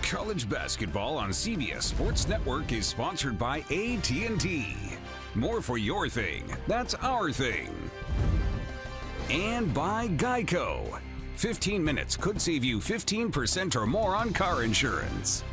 College basketball on CBS Sports Network is sponsored by AT&T. More for your thing, that's our thing. And by Geico. 15 minutes could save you 15% or more on car insurance.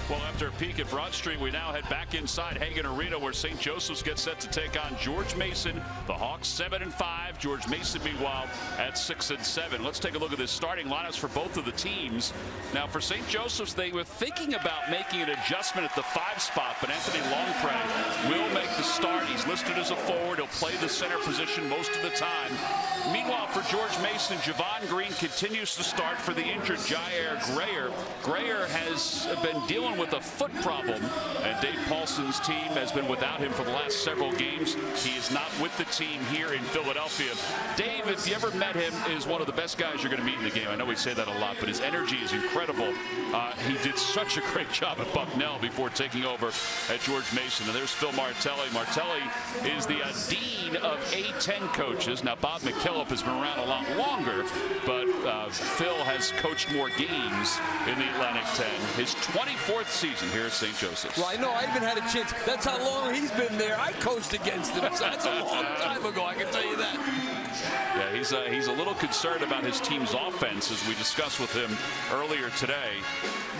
Well, after a peek at Broad Street, we now head back inside Hagan Arena, where St. Joseph's gets set to take on George Mason. The Hawks 7-5. George Mason, meanwhile, at 6-7. Let's take a look at the starting lineups for both of the teams. Now, for St. Joseph's, they were thinking about making an adjustment at the 5 spot, but Anthony Longpre will make the start. He's listed as a forward. He'll play the center position most of the time. Meanwhile, for George Mason, Javon Green continues to start for the injured Jair Grayer. Grayer has been dealing with a foot problem, and Dave Paulson's team has been without him for the last several games. He is not with the team here in Philadelphia. Dave, if you ever met him, is one of the best guys you're going to meet in the game. I know we say that a lot, but his energy is incredible. He did such a great job at Bucknell before taking over at George Mason. And there's Phil Martelli. Martelli is the dean of A-10 coaches. Now, Bob McKillop has been around a lot longer, but Phil has coached more games in the Atlantic 10. His 24th season here at St. Joseph's. Well, I know I even had a chance. That's how long he's been there. I coached against him. So that's a long time ago, I can tell you that. Yeah, he's a little concerned about his team's offense, as we discussed with him earlier today.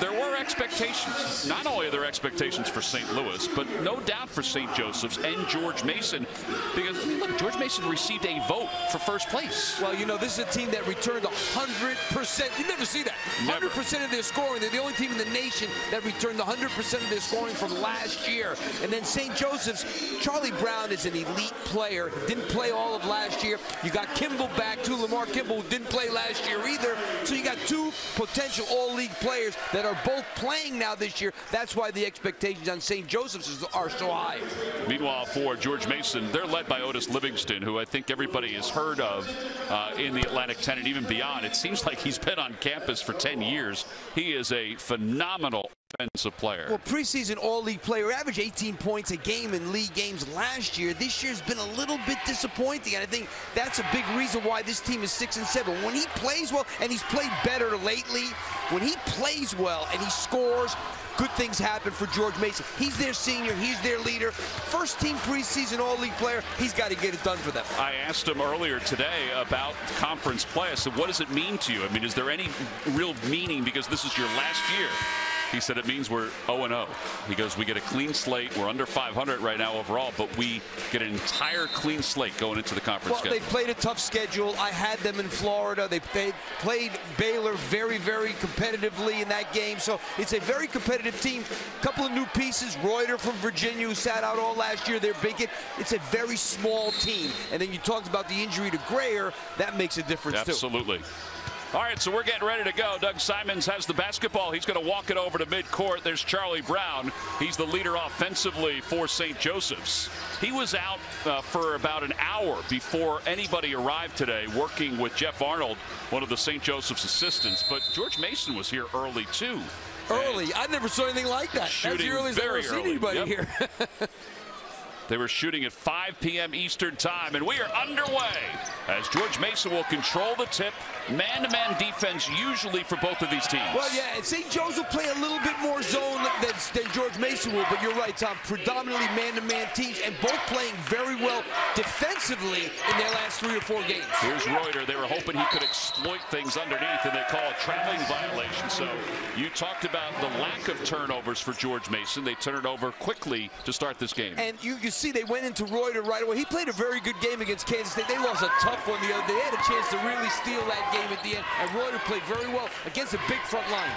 There were expectations. Not only are there expectations for St. Louis, but no doubt for St. Joseph's and George Mason. Because, I mean, look, George Mason received a vote for first place. Well, you know, this is a team that returned 100%. You never see that. 100% of their scoring. They're the only team in the nation that returned 100% of their scoring from last year. And then St. Joseph's, Charlie Brown is an elite player. Didn't play all of last year. You got Kimball back, too. Lamar Kimball didn't play last year either. So you got two potential all-league players that are both playing now this year. That's why the expectations on St. Joseph's are so high. Meanwhile, for George Mason, they're led by Otis Livingston, who I think everybody has heard of in the Atlantic 10 and even beyond. It seems like he's been on campus for 10 years. He is a phenomenal offensive player. Well, preseason all-league player, averaged 18 points a game in league games last year. This year's been a little bit disappointing, and I think that's a big reason why this team is 6-7. When he plays well, and he's played better lately, when he plays well and he scores, good things happen for George Mason. He's their senior, he's their leader. First team preseason all-league player, he's got to get it done for them. I asked him earlier today about conference play. I said, what does it mean to you? I mean, is there any real meaning because this is your last year? He said it means we're 0-0. He goes, we get a clean slate. We're under 500 right now overall, but we get an entire clean slate going into the conference schedule. They played a tough schedule. I had them in Florida. They played Baylor very, very competitively in that game. So it's a very competitive team. A couple of new pieces. Reuter from Virginia, who sat out all last year. They're big. It's a very small team. And then you talked about the injury to Grayer. That makes a difference, too. Absolutely. All right, so we're getting ready to go. Doug Simons has the basketball. He's going to walk it over to midcourt. There's Charlie Brown. He's the leader offensively for St. Joseph's. He was out for about an hour before anybody arrived today, working with Jeff Arnold, one of the St. Joseph's assistants. But George Mason was here early, too. Early? I never saw anything like that. That's the earliest I've ever seen anybody here. They were shooting at 5 p.m. Eastern time, and we are underway as George Mason will control the tip. Man-to-man defense usually for both of these teams. Well, yeah, and St. Joe's will play a little bit more zone than George Mason will, but you're right, Tom. Predominantly man-to-man teams, and both playing very well defensively in their last 3 or 4 games. Here's Reuter. They were hoping he could exploit things underneath, and they call a traveling violation. So you talked about the lack of turnovers for George Mason. They turn it over quickly to start this game. And you see they went into Reuter right away. He played a very good game against Kansas State. They lost a tough one the other day. They had a chance to really steal that game at the end, and Reuter played very well against a big front line.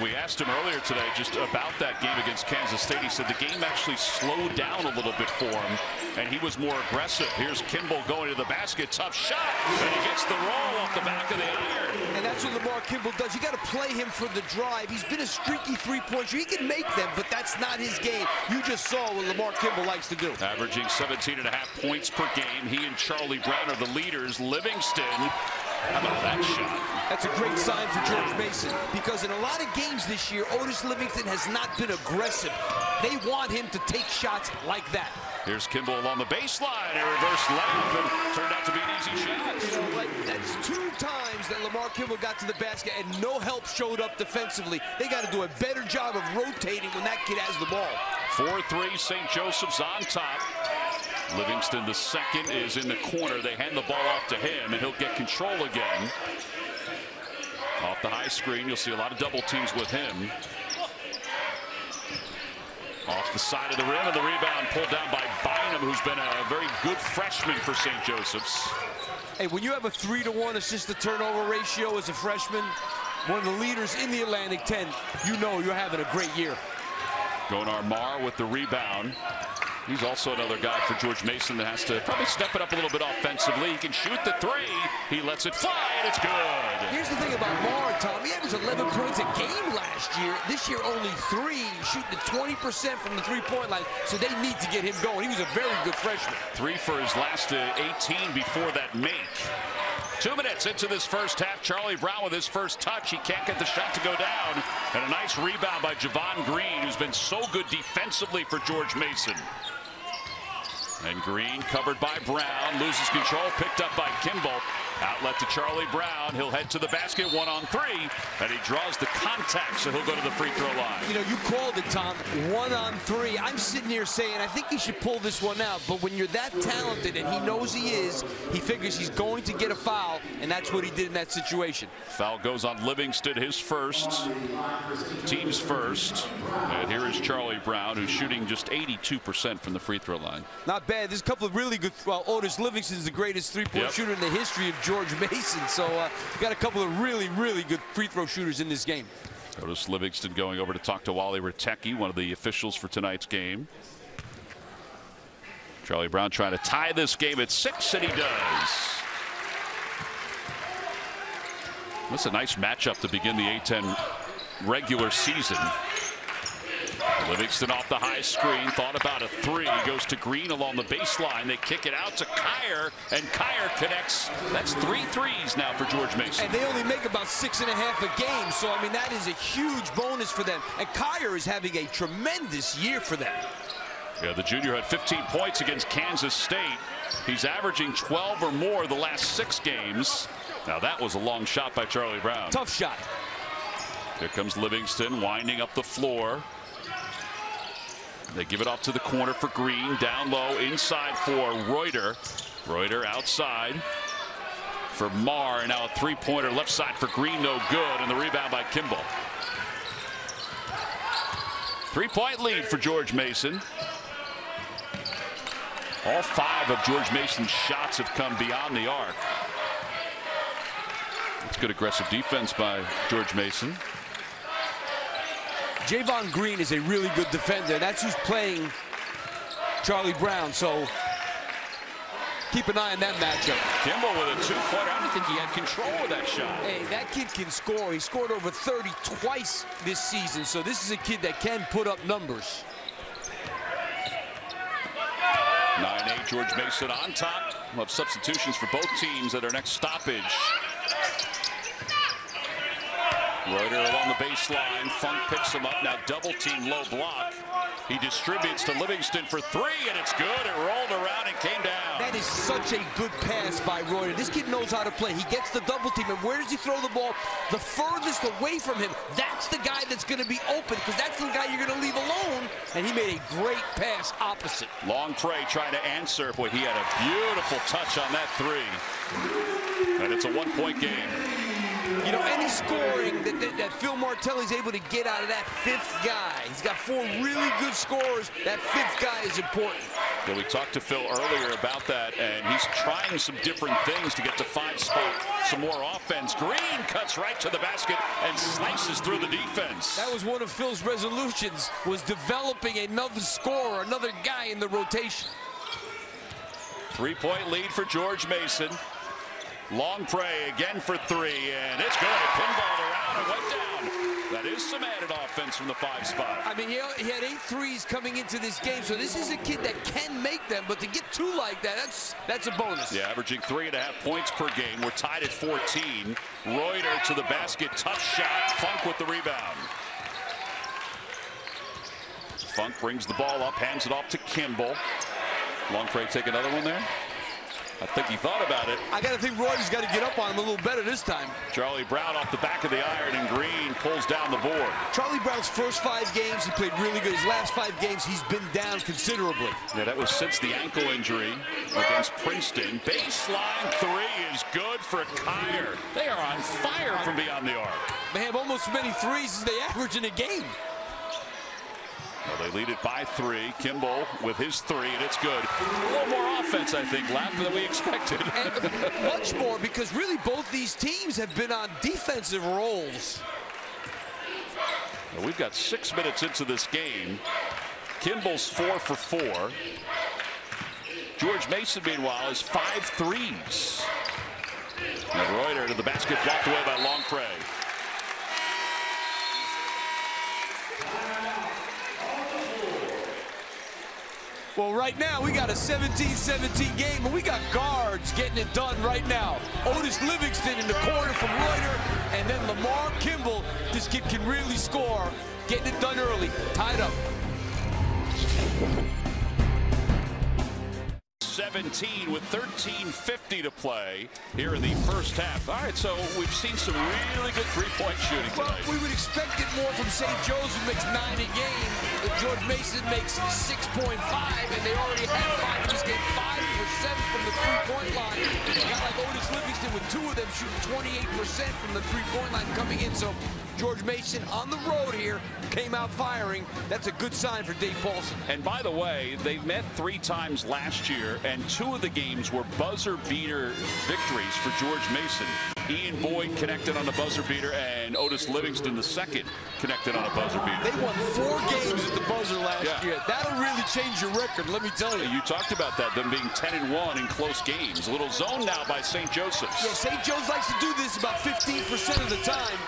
We asked him earlier today just about that game against Kansas State. He said the game actually slowed down a little bit for him, and he was more aggressive. Here's Kimball going to the basket. Tough shot, and he gets the roll off the back of the iron. And that's what Lamar Kimball does. You got to play him for the drive. He's been a streaky three-point shooter. He can make them, but that's not his game. You just saw what Lamar Kimball likes to do. Averaging 17.5 points per game. He and Charlie Brown are the leaders. Livingston, how about that shot? That's a great sign for George Mason, because in a lot of games this year, Otis Livingston has not been aggressive. They want him to take shots like that. Here's Kimball along the baseline. A reverse layup, and turned out to be an easy shot. You know, like, that's 2 times that Lamar Kimball got to the basket and no help showed up defensively. They got to do a better job of rotating when that kid has the ball. 4-3, St. Joseph's on top. Livingston, the second, is in the corner. They hand the ball off to him, and he'll get control again. Off the high screen, you'll see a lot of double teams with him. Off the side of the rim, and the rebound pulled down by Bynum, who's been a very good freshman for St. Joseph's. Hey, when you have a 3-to-1 assist-to-turnover ratio as a freshman, one of the leaders in the Atlantic 10, you know you're having a great year. Gonar Marr with the rebound. He's also another guy for George Mason that has to probably step it up a little bit offensively. He can shoot the 3. He lets it fly, and it's good. Here's the thing about Marr, Tom. He averaged 11 points a game last year. This year, only 3, shooting at 20% from the three-point line. So they need to get him going. He was a very good freshman. 3 for his last 18 before that make. 2 minutes into this first half. Charlie Brown with his first touch. He can't get the shot to go down. And a nice rebound by Javon Green, who's been so good defensively for George Mason. And Green covered by Brown, loses control, picked up by Kimball. Outlet to Charlie Brown. He'll head to the basket, 1-on-3, and he draws the contact, so he'll go to the free throw line. You know, you called it, Tom, 1-on-3. I'm sitting here saying, I think he should pull this one out, but when you're that talented, and he knows he is, he figures he's going to get a foul, and that's what he did in that situation. Foul goes on Livingston, his first, team's first. And here is Charlie Brown, who's shooting just 82% from the free throw line. Not bad. There's a couple of really good, well, Otis Livingston's the greatest three-point shooter in the history of George Mason, so got a couple of really good free throw shooters in this game. Otis Livingston going over to talk to Wally Ritecki, one of the officials for tonight's game. Charlie Brown trying to tie this game at 6, and he does. That's a nice matchup to begin the A-10 regular season. Livingston off the high screen, thought about a 3, goes to Green along the baseline. They kick it out to Kyer, and Kyer connects. That's 3 threes now for George Mason. And they only make about 6.5 a game, so I mean that is a huge bonus for them. And Kyer is having a tremendous year for them. Yeah, the junior had 15 points against Kansas State. He's averaging 12 or more the last 6 games. Now that was a long shot by Charlie Brown. Tough shot. Here comes Livingston winding up the floor. They give it off to the corner for Green. Down low inside for Reuter. Reuter outside for Marr. Now a 3-pointer left side for Green. No good. And the rebound by Kimball. 3-point lead for George Mason. All 5 of George Mason's shots have come beyond the arc. It's good aggressive defense by George Mason. Javon Green is a really good defender. That's who's playing Charlie Brown, so keep an eye on that matchup. Kimball with a 2-pointer. I don't think he had control of that shot. Hey, that kid can score. He scored over 30 twice this season, so this is a kid that can put up numbers. 9-8, George Mason on top. We'll have substitutions for both teams at our next stoppage. Reuter along the baseline. Funk picks him up. Now double team, low block. He distributes to Livingston for 3, and it's good. It rolled around and came down. That is such a good pass by Reuter. This kid knows how to play. He gets the double team, and where does he throw the ball? The furthest away from him. That's the guy that's going to be open, because that's the guy you're going to leave alone. And he made a great pass opposite. Long Prey trying to answer. Boy, he had a beautiful touch on that 3. And it's a 1-point game. You know, any scoring that Phil Martelli's able to get out of that 5th guy, he's got 4 really good scorers. That 5th guy is important. Yeah, we talked to Phil earlier about that, and he's trying some different things to get to 5 spot, some more offense. Green cuts right to the basket and slices through the defense. That was one of Phil's resolutions, was developing another scorer, another guy in the rotation. 3-point lead for George Mason. Long Prey again for 3, and it's good. Pinballed around and went down. That is some added offense from the 5 spot. I mean, he had 8 threes coming into this game, so this is a kid that can make them, but to get 2 like that, that's a bonus. Yeah, averaging 3.5 points per game. We're tied at 14. Reuter to the basket, tough shot. Funk with the rebound. Funk brings the ball up, hands it off to Kimball. Longpre take another one there. I think he thought about it. I got to think Roy's got to get up on him a little better this time. Charlie Brown off the back of the iron, and Green pulls down the board. Charlie Brown's first 5 games, he played really good. His last 5 games, he's been down considerably. Yeah, that was since the ankle injury against Princeton. Baseline 3 is good for Kyer. They are on fire from beyond the arc. They have almost as many threes as they average in a game. Well, they lead it by 3. Kimball with his 3, and it's good. A little more offense, I think, Lap, than we expected. And much more, because really both these teams have been on defensive rolls. Well, we've got 6 minutes into this game. Kimball's 4 for 4. George Mason, meanwhile, has 5 threes. And Reuter to the basket, blocked away by Longpre. Well, right now, we got a 17-17 game, and we got guards getting it done right now. Otis Livingston in the corner from Reuter, and then Lamar Kimball. This kid can really score, getting it done early, tied up. 17 with 13:50 to play here in the first half. All right, so we've seen some really good three-point shooting tonight. Well, we would expect it more from St. Joe's, who makes 9 a game. George Mason makes 6.5, and they already had 5 in this game. 5 for 7 from the three-point line. A guy like Otis Livingston with 2 of them shooting 28% from the three-point line coming in. So George Mason on the road here came out firing. That's a good sign for Dave Paulson. And by the way, they met 3 times last year, and 2 of the games were buzzer beater victories for George Mason. Ian Boyd connected on a buzzer beater, and Otis Livingston, the second, connected on a buzzer beater. They won 4 games at the buzzer last year. That'll really change your record, let me tell you. You talked about that, them being 10-1 in close games. A little zone now by St. Joseph's. Yeah, St. Joe's likes to do this about 15% of the time.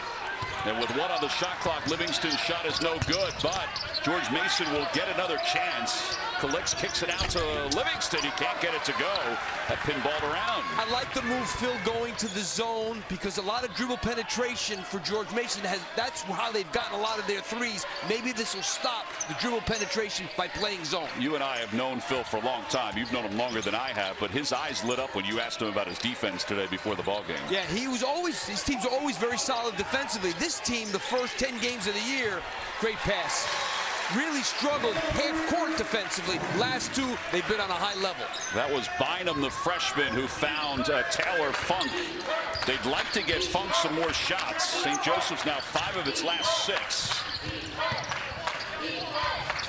And with 1 on the shot clock, Livingston's shot is no good, but George Mason will get another chance. Calix kicks it out to Livingston. He can't get it to go. That pinballed around. I like the move, Phil, going to the zone, because a lot of dribble penetration for George Mason. That's how they've gotten a lot of their threes. Maybe this will stop the dribble penetration by playing zone. You and I have known Phil for a long time. You've known him longer than I have, but his eyes lit up when you asked him about his defense today before the ball game. Yeah, his teams are always very solid defensively. This team, the first 10 games of the year, great pass. Really struggled half-court defensively. Last 2, they've been on a high level. That was Bynum, the freshman, who found Taylor Funk. They'd like to get Funk some more shots. St. Joseph's now 5 of its last 6.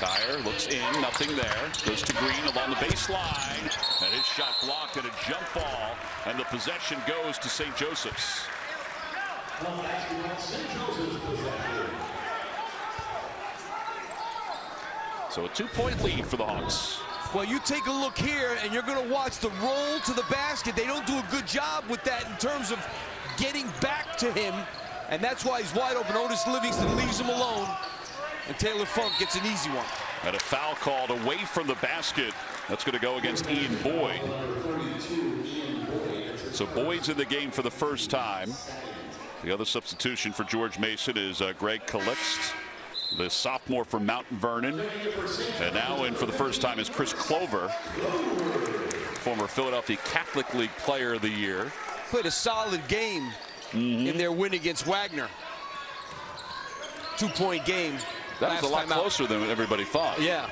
Kyer looks in, nothing there. Goes to Green along the baseline. And his shot blocked, and a jump ball. And the possession goes to St. Joseph's. So a 2-point lead for the Hawks. Well, you take a look here, and you're going to watch the roll to the basket. They don't do a good job with that in terms of getting back to him, and that's why he's wide open. Otis Livingston leaves him alone, and Taylor Funk gets an easy one. And a foul called away from the basket. That's going to go against Ian Boyd. So Boyd's in the game for the first time. The other substitution for George Mason is Greg Calix, the sophomore from Mount Vernon. And now in for the first time is Chris Clover, former Philadelphia Catholic League Player of the Year. Played a solid game in their win against Wagner. 2-point game. That was a lot closer than everybody thought. Yeah.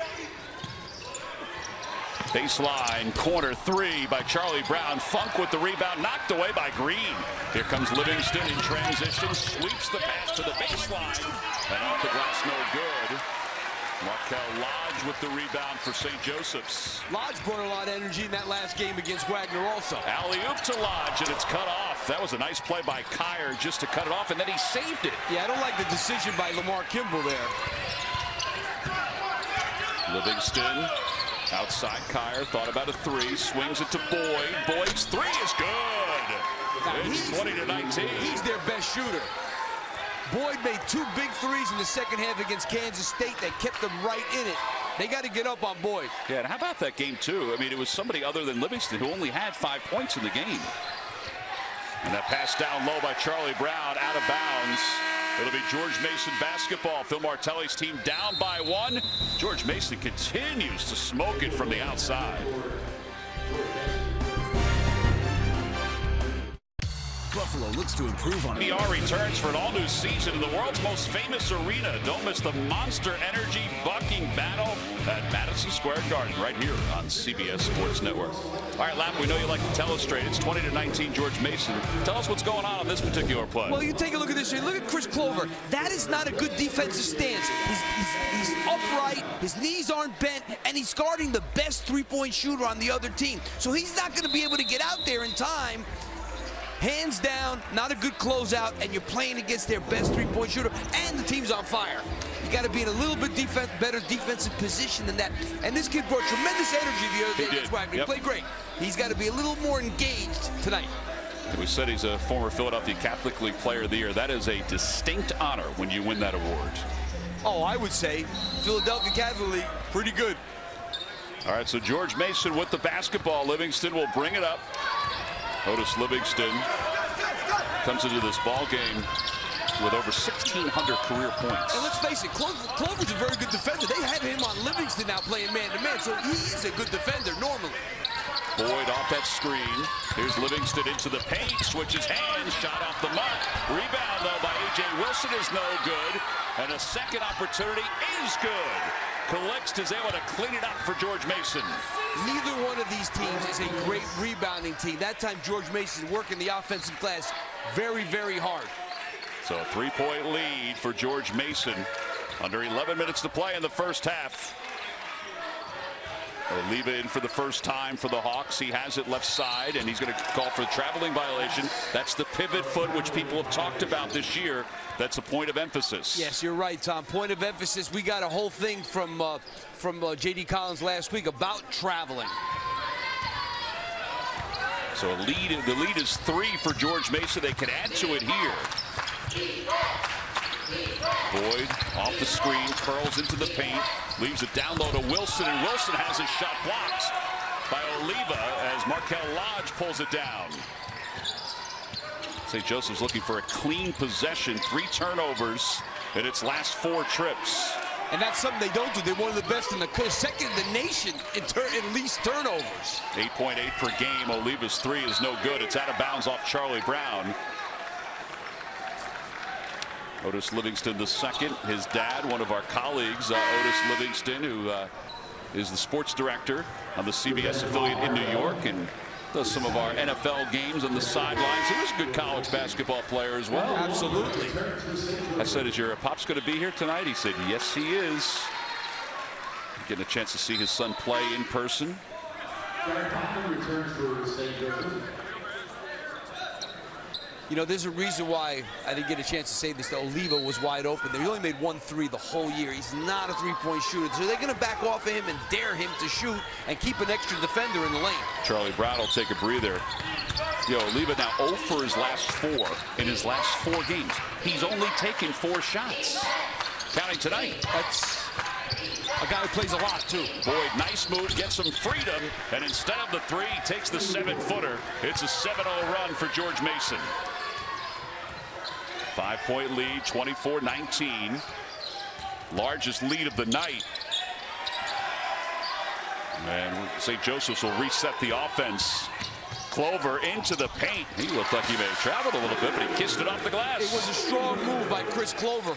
Baseline, corner 3 by Charlie Brown. Funk with the rebound, knocked away by Green. Here comes Livingston in transition, sweeps the pass to the baseline, and off the glass, no good. Markel Lodge with the rebound for St. Joseph's. Lodge brought a lot of energy in that last game against Wagner also. Alley-oop to Lodge, and it's cut off. That was a nice play by Kyer just to cut it off, and then he saved it. Yeah, I don't like the decision by Lamar Kimball there. Livingston. Outside Kyer, thought about a 3, swings it to Boyd. Boyd's 3 is good. Now it's 20-19. He's their best shooter. Boyd made 2 big threes in the second half against Kansas State that kept them right in it. They got to get up on Boyd. Yeah, and how about that game, too? I mean, it was somebody other than Livingston who only had 5 points in the game. And that pass down low by Charlie Brown, out of bounds. It'll be George Mason basketball. Phil Martelli's team down by 1. George Mason continues to smoke it from the outside. Buffalo looks to improve on it. PR returns for an all-new season in the world's most famous arena. Don't miss the Monster Energy bucking battle at Madison Square Garden right here on CBS Sports Network. All right, Lap, we know you like to tell us straight. It's 20-19 George Mason. Tell us what's going on this particular play. Well, you take a look at this here. Look at Chris Clover. That is not a good defensive stance. He's upright, his knees aren't bent, and he's guarding the best three-point shooter on the other team. So he's not going to be able to get out there in time. Hands down, not a good closeout, and you're playing against their best three-point shooter, and the team's on fire. You got to be in a little bit better defensive position than that. And this kid brought tremendous energy the other day against Wagner. He played great. He's got to be a little more engaged tonight. We said he's a former Philadelphia Catholic League Player of the Year. That is a distinct honor when you win that award. Oh, I would say Philadelphia Catholic League, pretty good. All right, so George Mason with the basketball. Livingston will bring it up. Otis Livingston comes into this ball game with over 1,600 career points. And let's face it, Clover's a very good defender. They have him on Livingston now playing man-to-man, so he is a good defender normally. Boyd off that screen. Here's Livingston into the paint, switches hands, shot off the mark. Rebound, though, by A.J. Wilson is no good. And a second opportunity is good. Calixte is able to clean it up for George Mason. Neither one of these teams is a great rebounding team. That time, George Mason working the offensive glass very, very hard. So a three-point lead for George Mason. Under 11 minutes to play in the first half. Oliva in for the first time for the Hawks. He has it left side, and he's going to call for a traveling violation. That's the pivot foot, which people have talked about this year. That's a point of emphasis. Yes, you're right, Tom. Point of emphasis. We got a whole thing from J.D. Collins last week about traveling. So the lead is 3 for George Mason. They can add to it here. Boyd off the screen, curls into the paint, leaves it down low to Wilson, and Wilson has his shot blocked by Oliva as Markel Lodge pulls it down. St. Joseph's looking for a clean possession, 3 turnovers in its last 4 trips. And that's something they don't do. They're one of the best in the second in the nation in least turnovers. 8.8 per game. Oliva's 3 is no good. It's out of bounds off Charlie Brown. Otis Livingston the second. His dad, one of our colleagues, Otis Livingston, who is the sports director on the CBS affiliate in New York and does some of our NFL games on the sidelines. He was a good college basketball player as well. Absolutely. I said, is your pop's going to be here tonight? He said, yes, he is. Getting a chance to see his son play in person. You know, there's a reason why I didn't get a chance to say this. Oliva was wide open there. He only made 1 3 the whole year. He's not a three-point shooter. So they're going to back off of him and dare him to shoot and keep an extra defender in the lane. Charlie Brown will take a breather. Oliva now 0 for his last 4 in his last 4 games. He's only taken 4 shots, counting tonight. That's a guy who plays a lot, too. Boyd, nice move, gets some freedom, and instead of the 3, takes the 7-footer. It's a 7-0 run for George Mason. 5-point lead, 24-19. Largest lead of the night. And St. Joseph's will reset the offense. Clover into the paint. He looked like he may have traveled a little bit, but he kissed it off the glass. It was a strong move by Chris Clover.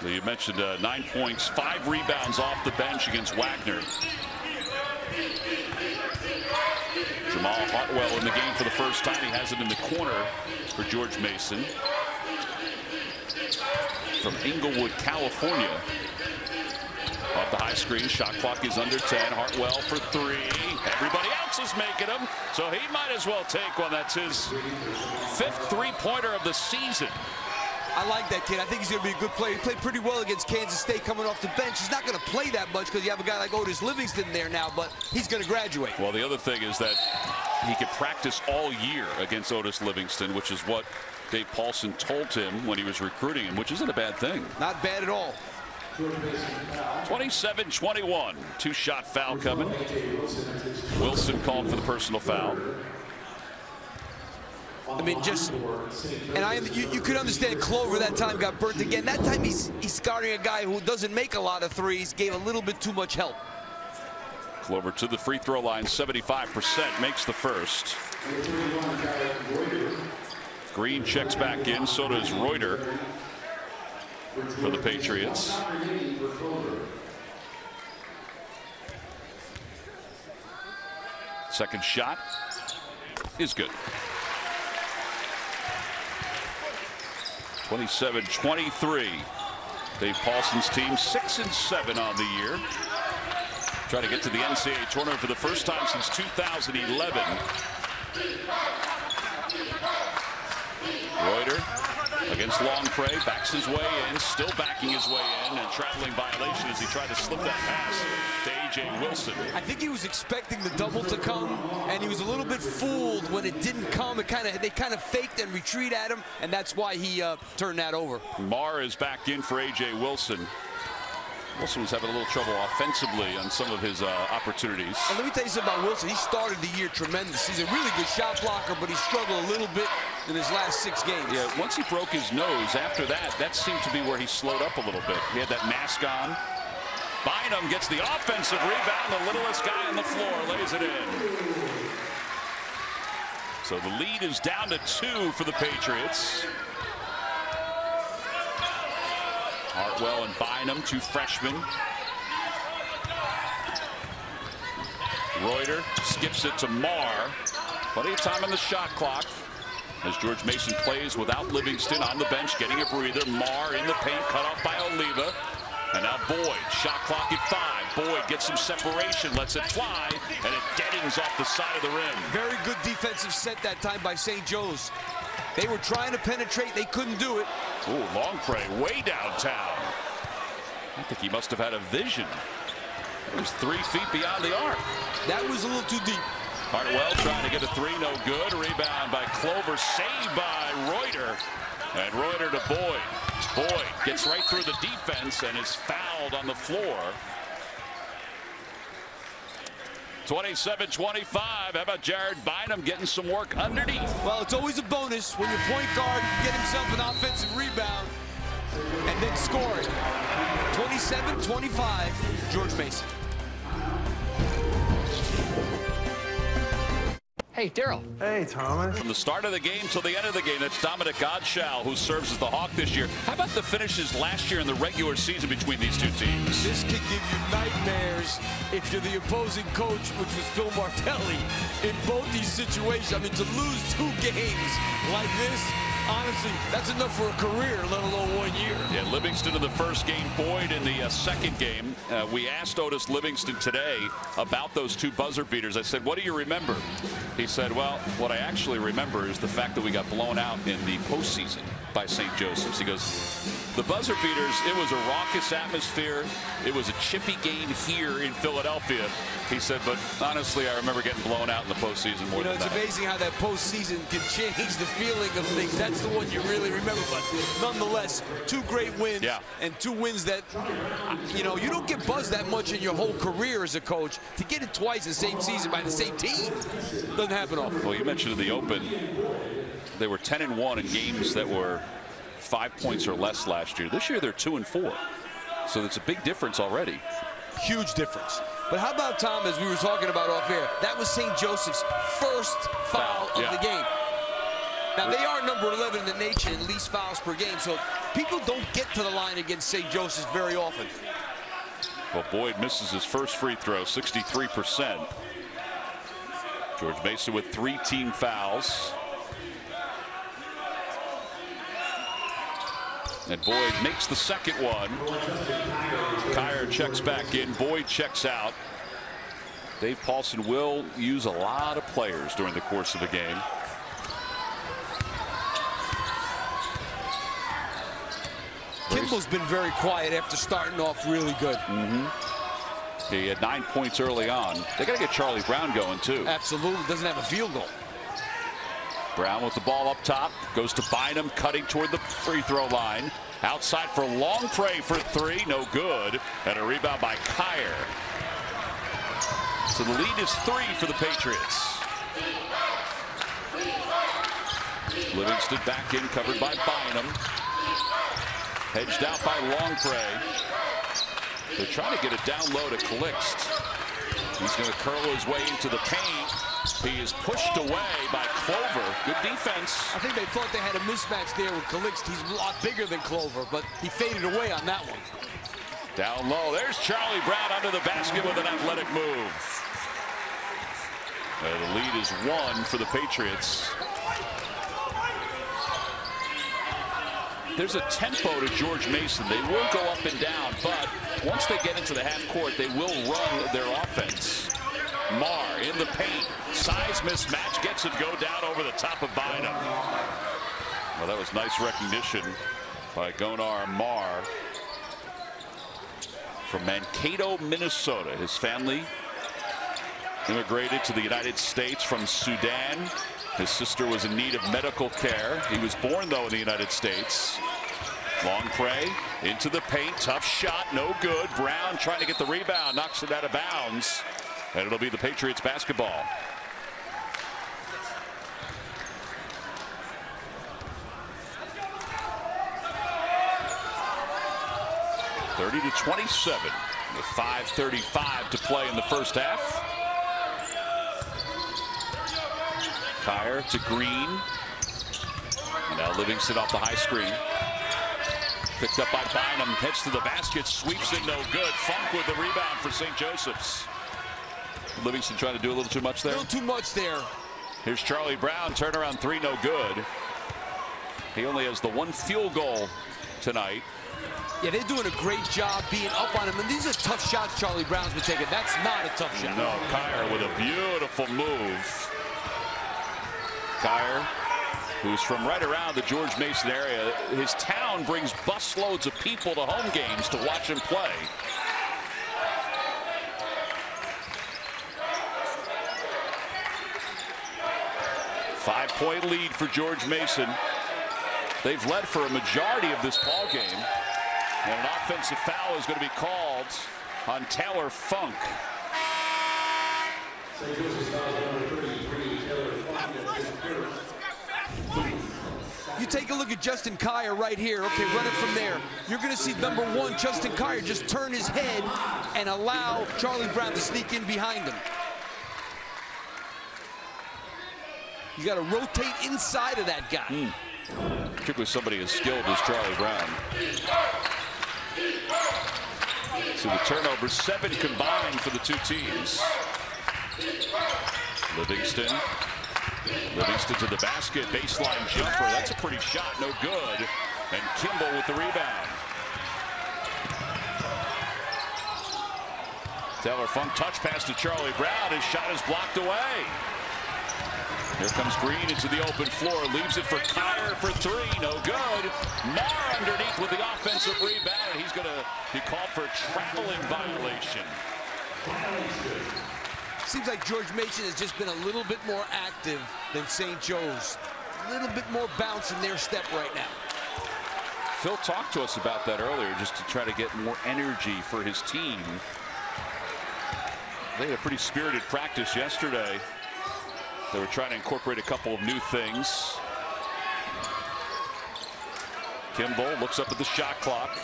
You mentioned 9 points, 5 rebounds off the bench against Wagner. Jamal Hartwell in the game for the first time. He has it in the corner for George Mason. From Inglewood, California. Off the high screen, shot clock is under 10. Hartwell for 3. Everybody else is making them, so he might as well take one. That's his 5th three-pointer of the season. I like that kid. I think he's going to be a good player. He played pretty well against Kansas State coming off the bench. He's not going to play that much because you have a guy like Otis Livingston there now, but he's going to graduate. Well, the other thing is that he could practice all year against Otis Livingston, which is what Dave Paulson told him when he was recruiting him, which isn't a bad thing. Not bad at all. 27-21. 2-shot foul coming. Wilson called for the personal foul. I mean, just, and you could understand Clover that time got burnt again. That time he's guarding a guy who doesn't make a lot of threes, gave a little bit too much help. Clover to the free throw line, 75%, makes the first. Green checks back in, so does Reuter for the Patriots. Second shot is good. 27-23. Dave Paulson's team 6-7 on the year. Trying to get to the NCAA tournament for the first time since 2011. Reuter against Longpre, backs his way in, still backing his way in, and traveling violation as he tried to slip that pass to A.J. Wilson. I think he was expecting the double to come, and he was a little bit fooled when it didn't come. They kind of faked and retreat at him, and that's why he turned that over. Marr is back in for A.J. Wilson. Wilson was having a little trouble offensively on some of his opportunities. And let me tell you something about Wilson. He started the year tremendous. He's a really good shot blocker, but he struggled a little bit in his last 6 games. Yeah, once he broke his nose, after that seemed to be where he slowed up a little bit. He had that mask on. Bynum gets the offensive rebound. The littlest guy on the floor lays it in. So the lead is down to 2 for the Patriots. Hartwell and Bynum, 2 freshmen. Reuter skips it to Marr. Plenty of time on the shot clock as George Mason plays without Livingston on the bench, getting a breather. Marr in the paint, cut off by Oliva. And now Boyd, shot clock at 5. Boyd gets some separation, lets it fly, and it deadens off the side of the rim. Very good defensive set that time by St. Joe's. They were trying to penetrate, they couldn't do it. Ooh, Longpre way downtown. I think he must have had a vision. It was 3 feet beyond the arc. That was a little too deep. Hartwell trying to get a 3, no good. Rebound by Clover, saved by Reuter. And Reuter to Boyd. Boyd gets right through the defense and is fouled on the floor. 27-25. How about Jared Bynum getting some work underneath? Well, it's always a bonus when your point guard can get himself an offensive rebound and then score it. 27-25, George Mason. Hey, Daryl. Hey, Thomas. From the start of the game till the end of the game, that's Dominic Godshall, who serves as the Hawk this year. How about the finishes last year in the regular season between these two teams? This could give you nightmares if you're the opposing coach, which was Phil Martelli, in both these situations. I mean, to lose 2 games like this, honestly, that's enough for a career, let alone 1 year. Yeah, Livingston in the first game, Boyd in the second game. We asked Otis Livingston today about those 2 buzzer beaters. I said, what do you remember? He said, well, what I actually remember is the fact that we got blown out in the postseason by St. Joseph's. He goes, the buzzer beaters, it was a raucous atmosphere. It was a chippy game here in Philadelphia. He said, but honestly, I remember getting blown out in the postseason more than that. It's amazing how that postseason can change the feeling of things. That's the one you really remember. But nonetheless, 2 great wins, yeah, and 2 wins that, you know, you don't get buzzed that much in your whole career as a coach. To get it twice in the same season by the same team doesn't happen often. Well, you mentioned in the Open, they were 10-1 in games that were 5 points or less last year. This year, they're 2-4. So it's a big difference already. Huge difference. But how about, Tom, as we were talking about off air, that was St. Joseph's first foul of the game. Now, they are number 11 in the nation in least fouls per game, so people don't get to the line against St. Joseph's very often. Well, Boyd misses his first free throw, 63%. George Mason with 3 team fouls. And Boyd makes the second one. Kyer checks back in. Boyd checks out. Dave Paulson will use a lot of players during the course of the game. Kimball's been very quiet after starting off really good. He had 9 points early on. They got to get Charlie Brown going, too. Absolutely. Doesn't have a field goal. Brown with the ball up top. Goes to Bynum, cutting toward the free throw line. Outside for Longpre for 3. No good. And a rebound by Kyer. So the lead is 3 for the Patriots. Livingston back in, covered by Bynum. Hedged out by Longpre. They're trying to get it down low to Calixte. He's going to curl his way into the paint. He is pushed away by Clover. Good defense. I think they thought they had a mismatch there with Calixte. He's a lot bigger than Clover, but he faded away on that one. Down low. There's Charlie Brown under the basket with an athletic move. The lead is 1 for the Patriots. There's a tempo to George Mason. They will go up and down, but once they get into the half court, they will run their offense. Marr in the paint. Size mismatch. Gets it go down over the top of Bynum. Well, that was nice recognition by Gonar Marr from Mankato, Minnesota. His family immigrated to the United States from Sudan. His sister was in need of medical care. He was born, though, in the United States. Longpre into the paint. Tough shot. No good. Brown trying to get the rebound. Knocks it out of bounds. And it'll be the Patriots basketball. (30-27) with 5:35 to play in the first half. Kyer to Green. And now Livingston off the high screen. Picked up by Bynum. Heads to the basket. Sweeps it. No good. Funk with the rebound for St. Joseph's. Livingston trying to do a little too much there. A little too much there. Here's Charlie Brown. Turnaround 3. No good. He only has the 1 field goal tonight. Yeah, they're doing a great job being up on him. And these are tough shots Charlie Brown's been taking. That's not a tough shot. No, Kyer with a beautiful move. Kyer, who's from right around the George Mason area. His town brings busloads of people to home games to watch him play. Five-point lead for George Mason. They've led for a majority of this ball game. And an offensive foul is going to be called on Taylor Funk. You take a look at Justin Kyer right here. Okay, run it from there. You're going to see number 1, Justin Kyer, just turn his head and allow Charlie Brown to sneak in behind him. You got to rotate inside of that guy. Particularly somebody as skilled as Charlie Brown. So the turnovers, 7 combined for the two teams. Livingston to the basket, baseline jumper. That's a pretty shot, no good. And Kimball with the rebound. Taylor Funk touch pass to Charlie Brown. His shot is blocked away. Here comes Green into the open floor. Leaves it for Kyer for 3. No good. Marr underneath with the offensive rebound. He's going to be called for a traveling violation. Seems like George Mason has just been a little bit more active than St. Joe's. A little bit more bounce in their step right now. Phil talked to us about that earlier, just to try to get more energy for his team. They had a pretty spirited practice yesterday. They were trying to incorporate a couple of new things. Kimball looks up at the shot clock.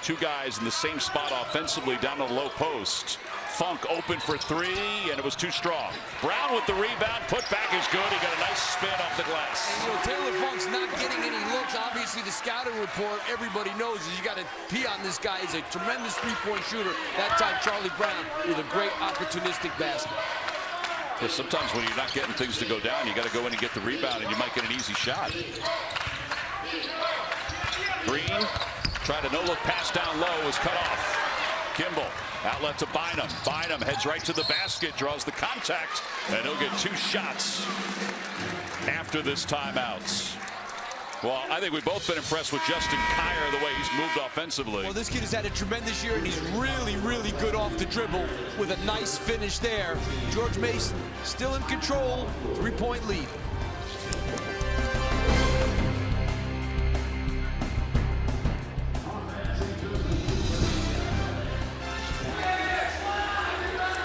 2 guys in the same spot offensively down the low post. Funk open for 3, and it was too strong. Brown with the rebound. Put back is good. He got a nice spin off the glass. And, you know, Taylor Funk's not getting any looks. Obviously, the scouting report, everybody knows is you got to pee on this guy. He's a tremendous three-point shooter. That time, Charlie Brown with a great opportunistic basket. Yeah, sometimes when you're not getting things to go down, you got to go in and get the rebound, and you might get an easy shot. Green tried a no-look pass down low, was cut off. Kimball, outlet to Bynum. Bynum heads right to the basket, draws the contact, and he'll get 2 shots after this timeout. Well, I think we've both been impressed with Justin Kyer, the way he's moved offensively. Well, this kid has had a tremendous year, and he's really, really good off the dribble with a nice finish there. George Mason still in control, 3-point lead.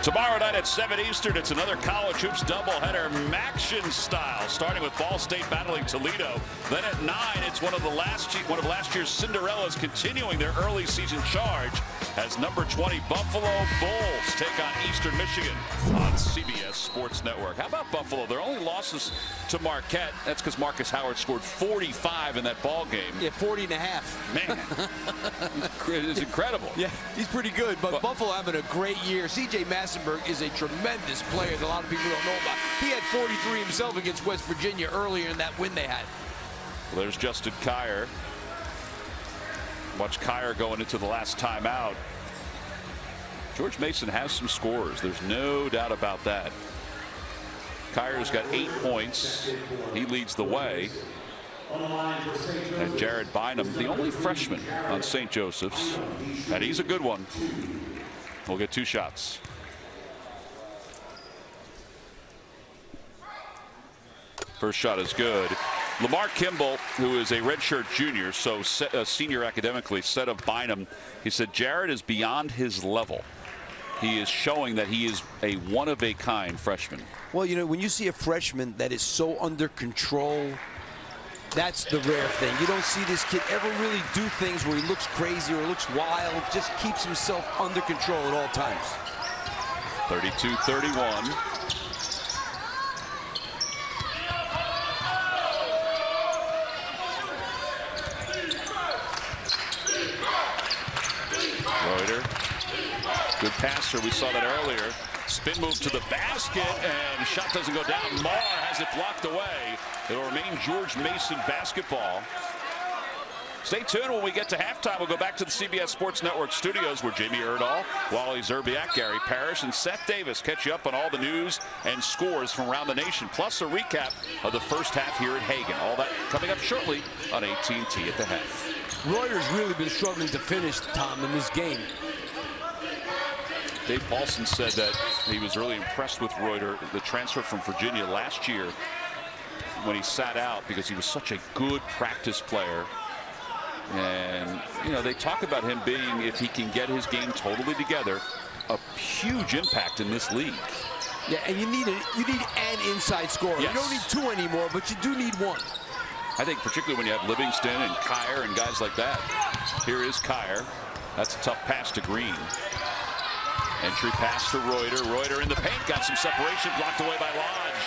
Tomorrow night at 7 Eastern, it's another college hoops doubleheader, Maction style, starting with Ball State battling Toledo. Then at 9, it's one of last year's Cinderellas continuing their early season charge as number 20 Buffalo Bulls take on Eastern Michigan on CBS Sports Network. How about Buffalo? Their only losses to Marquette. That's because Marcus Howard scored 45 in that ball game. Yeah, 40 and a half. Man, it's incredible. Yeah, he's pretty good, but Buffalo having a great year. C.J. Massenberg is a tremendous player that a lot of people don't know about. He had 43 himself against West Virginia earlier in that win they had. Well, there's Justin Kier. Watch Kier going into the last timeout. George Mason has some scores. There's no doubt about that. Kier's got 8 points. He leads the way. And Jared Bynum, the only freshman on St. Joseph's, and he's a good one. We'll get 2 shots. First shot is good. Lamar Kimball, who is a redshirt junior, so senior academically, said of Bynum, he said Jared is beyond his level. He is showing that he is a one-of-a-kind freshman. Well, you know, when you see a freshman that is so under control, that's the rare thing. You don't see this kid ever really do things where he looks crazy or looks wild. Just keeps himself under control at all times. 32-31. Reuter, good passer. We saw that earlier. Spin move to the basket, and shot doesn't go down. Marr has it blocked away. It'll remain George Mason basketball. Stay tuned. When we get to halftime, we'll go back to the CBS Sports Network studios where Jamie Erdahl, Wally Zerbiak, Gary Parrish, and Seth Davis catch you up on all the news and scores from around the nation, plus a recap of the first half here at Hagen. All that coming up shortly on AT&T at the half. Reuter's really been struggling to finish, Tom, in this game. Dave Paulson said that he was really impressed with Reuter, the transfer from Virginia last year, when he sat out because he was such a good practice player. And, you know, they talk about him being, if he can get his game totally together, a huge impact in this league. Yeah, and you need an inside scorer. Yes. You don't need 2 anymore, but you do need 1. I think particularly when you have Livingston and Kier and guys like that. Here is Kier. That's a tough pass to Green. Entry pass to Reuter. Reuter in the paint, got some separation, blocked away by Lodge.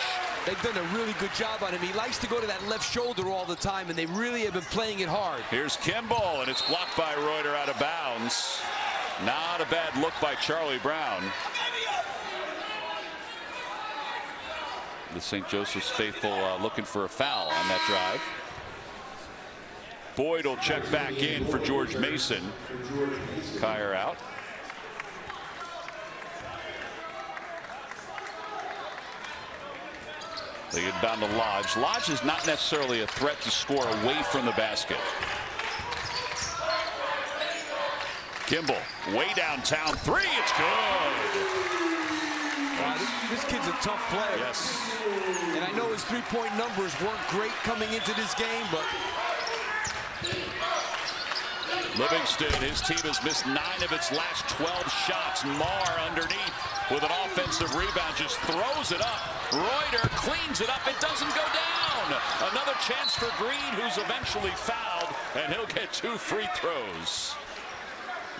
They've done a really good job on him. He likes to go to that left shoulder all the time, and they really have been playing it hard. Here's Kimball, and it's blocked by Reuter out of bounds. Not a bad look by Charlie Brown. The St. Joseph's faithful looking for a foul on that drive. Boyd will check back in for George Mason. Kier out. They get down to Lodge. Lodge is not necessarily a threat to score away from the basket. Kimball way downtown. 3, it's good. Wow, this kid's a tough player. Yes. And I know his three-point numbers weren't great coming into this game, but Livingston, his team has missed 9 of its last 12 shots. Marr underneath with an offensive rebound, just throws it up. Reuter cleans it up. It doesn't go down. Another chance for Green, who's eventually fouled, and he'll get 2 free throws.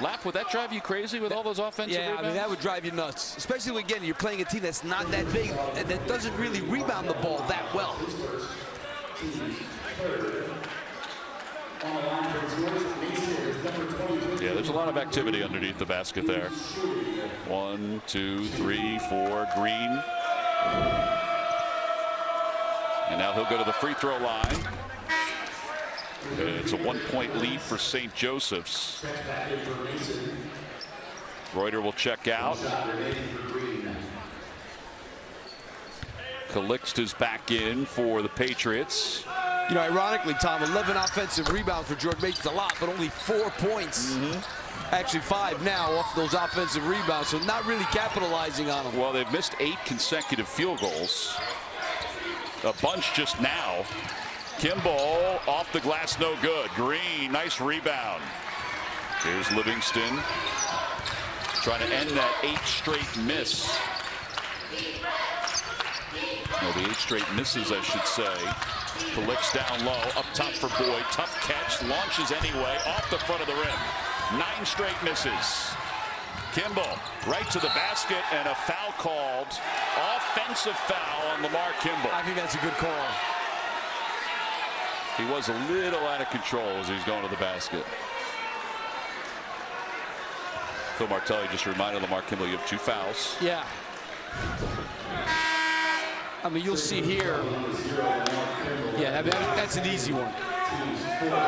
Lap, would that drive you crazy with all those offensive rebounds? I mean, that would drive you nuts. Especially when, again, you're playing a team that's not that big and that doesn't really rebound the ball that well. Yeah, there's a lot of activity underneath the basket there. 1, 2, 3, 4, Green. And now he'll go to the free throw line. It's a 1-point lead for St. Joseph's. Reuter will check out. Calixte is back in for the Patriots. You know, ironically, Tom, 11 offensive rebounds for George Mason's a lot, but only 4 points. Actually 5 now off those offensive rebounds, so not really capitalizing on them. Well, they've missed 8 consecutive field goals. A bunch just now. Kimball off the glass, no good. Green, nice rebound. Here's Livingston. trying to end that 8 straight miss. No, the 8 straight misses, I should say. Palic's down low, up top for Boyd. Tough catch, launches anyway, off the front of the rim. 9 straight misses. Kimball right to the basket, and a foul called. Offensive foul on Lamar Kimball. I think that's a good call. He was a little out of control as he's going to the basket. Phil Martelli just reminded Lamar Kimball you have 2 fouls. Yeah. I mean, you'll see here. Yeah, that's an easy one.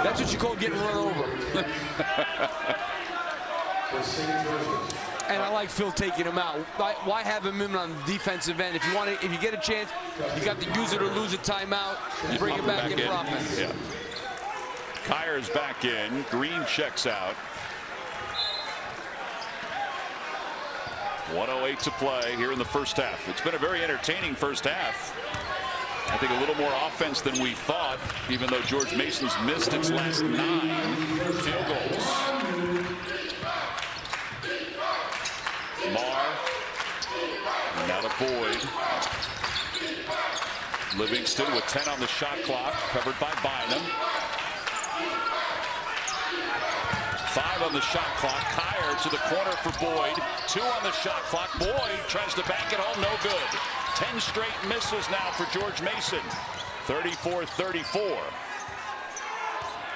That's what you call getting run over. And I like Phil taking him out. Why have him in on the defensive end? If you get a chance, you got to use it or lose a timeout and bring it back in for offense. Yeah. Kyer's back in. Green checks out. 1:08 to play here in the first half. It's been a very entertaining first half. I think a little more offense than we thought, even though George Mason's missed its last 9 field goals. Marr, now to Boyd. Livingston with 10 on the shot clock, covered by Bynum. 5 on the shot clock. Kyer to the corner for Boyd. 2 on the shot clock. Boyd tries to bank it home, no good. 10 straight misses now for George Mason. 34-34.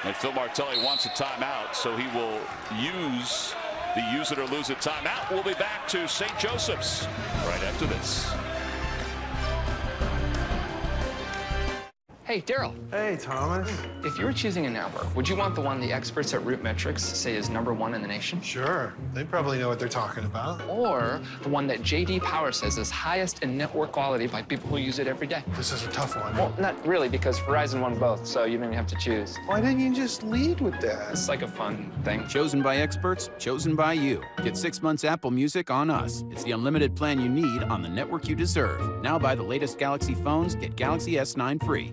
And Phil Martelli wants a timeout, so he will use the use it or lose it timeout. We'll be back to St. Joseph's right after this. Hey, Daryl. Hey, Thomas. If you were choosing a network, would you want the one the experts at Root Metrics say is #1 in the nation? Sure. They probably know what they're talking about. Or the one that J.D. Power says is highest in network quality by people who use it every day? This is a tough one. Well, not really, because Verizon won both, so you didn't have to choose. Why didn't you just lead with that? It's like a fun thing. Chosen by experts, chosen by you. Get 6 months Apple Music on us. It's the unlimited plan you need on the network you deserve. Now buy the latest Galaxy phones, get Galaxy S9 free.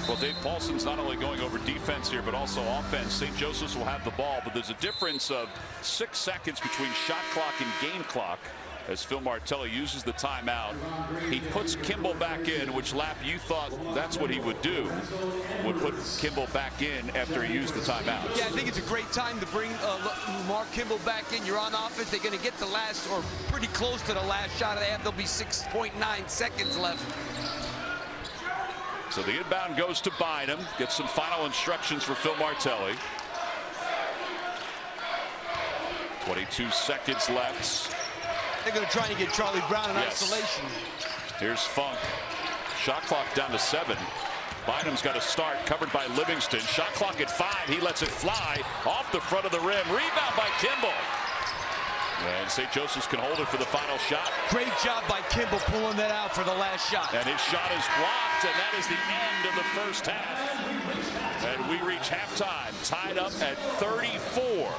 Well, Dave Paulson's not only going over defense here, but also offense. St. Joseph's will have the ball, but there's a difference of 6 seconds between shot clock and game clock as Phil Martelli uses the timeout. He puts Kimball back in, which, Lap, you thought that's what he would do, would put Kimball back in after he used the timeout. Yeah, I think it's a great time to bring Lamar Kimball back in. You're on offense. They're going to get the last, or pretty close to the last shot of the half. There'll be 6.9 seconds left. So the inbound goes to Bynum. Gets some final instructions for Phil Martelli. 22 seconds left. They're going to try and get Charlie Brown in isolation. Here's Funk. Shot clock down to 7. Bynum's got a start, covered by Livingston. Shot clock at 5. He lets it fly off the front of the rim. Rebound by Kimball. And St. Joseph's can hold it for the final shot. Great job by Kimball pulling that out for the last shot. And his shot is blocked, and that is the end of the first half. And we reach halftime, tied up at 34.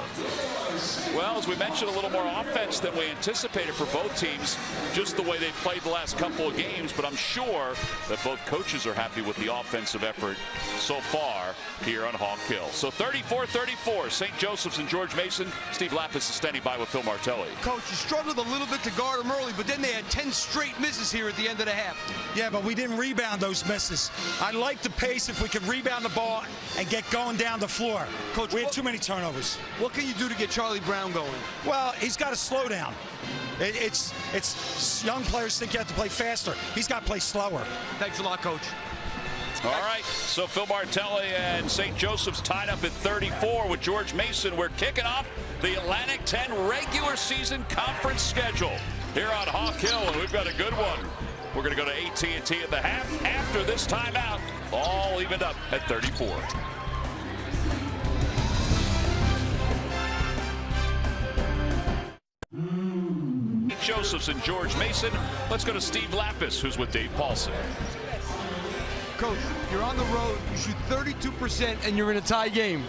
Well, as we mentioned, a little more offense than we anticipated for both teams, just the way they played the last couple of games. But I'm sure that both coaches are happy with the offensive effort so far here on Hawk Hill. So 34-34, St. Joseph's and George Mason. Steve Lapis is standing by with Phil Martelli. Coach, you struggled a little bit to guard them early, but then they had 10 straight misses here at the end of the half. Yeah, but we didn't rebound those misses. I like the pace if we could rebound the ball and get going down the floor. Coach, we had too many turnovers. What can you do to get Charlie Brown going? Well, he's got to slow down. It's young players think you have to play faster. He's got to play slower. Thanks a lot, Coach. All right, so Phil Martelli and St. Joseph's tied up at 34 with George Mason. We're kicking off the Atlantic 10 regular season conference schedule here on Hawk Hill, and we've got a good one. We're going to go to AT&T at the half. After this timeout, all evened up at 34. Joseph's and George Mason. Let's go to Steve Lapis, who's with Dave Paulson. Coach, you're on the road, you shoot 32%, and you're in a tie game.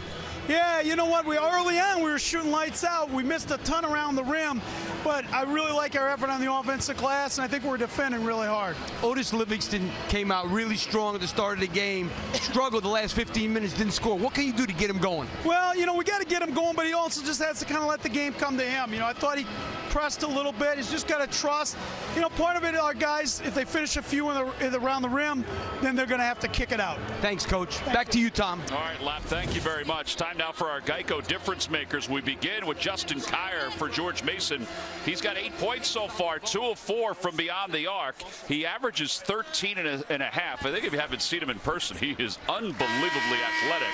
Yeah, you know what? Early on, we were shooting lights out. We missed a ton around the rim, but I really like our effort on the offensive glass, and I think we're defending really hard. Otis Livingston came out really strong at the start of the game, struggled the last 15 minutes, didn't score. What can you do to get him going? Well, you know, we got to get him going, but he also just has to kind of let the game come to him. You know, I thought he pressed a little bit. He's just got to trust. You know, part of it, our guys, if they finish a few around the rim, then they're going to have to kick it out. Thanks, Coach. Back to you, Tom. All right, Lap, thank you very much. Time now for our Geico difference makers. We begin with Justin Kier for George Mason. He's got 8 points so far, 2 of 4 from beyond the arc. He averages 13 and a half. I think if you haven't seen him in person, he is unbelievably athletic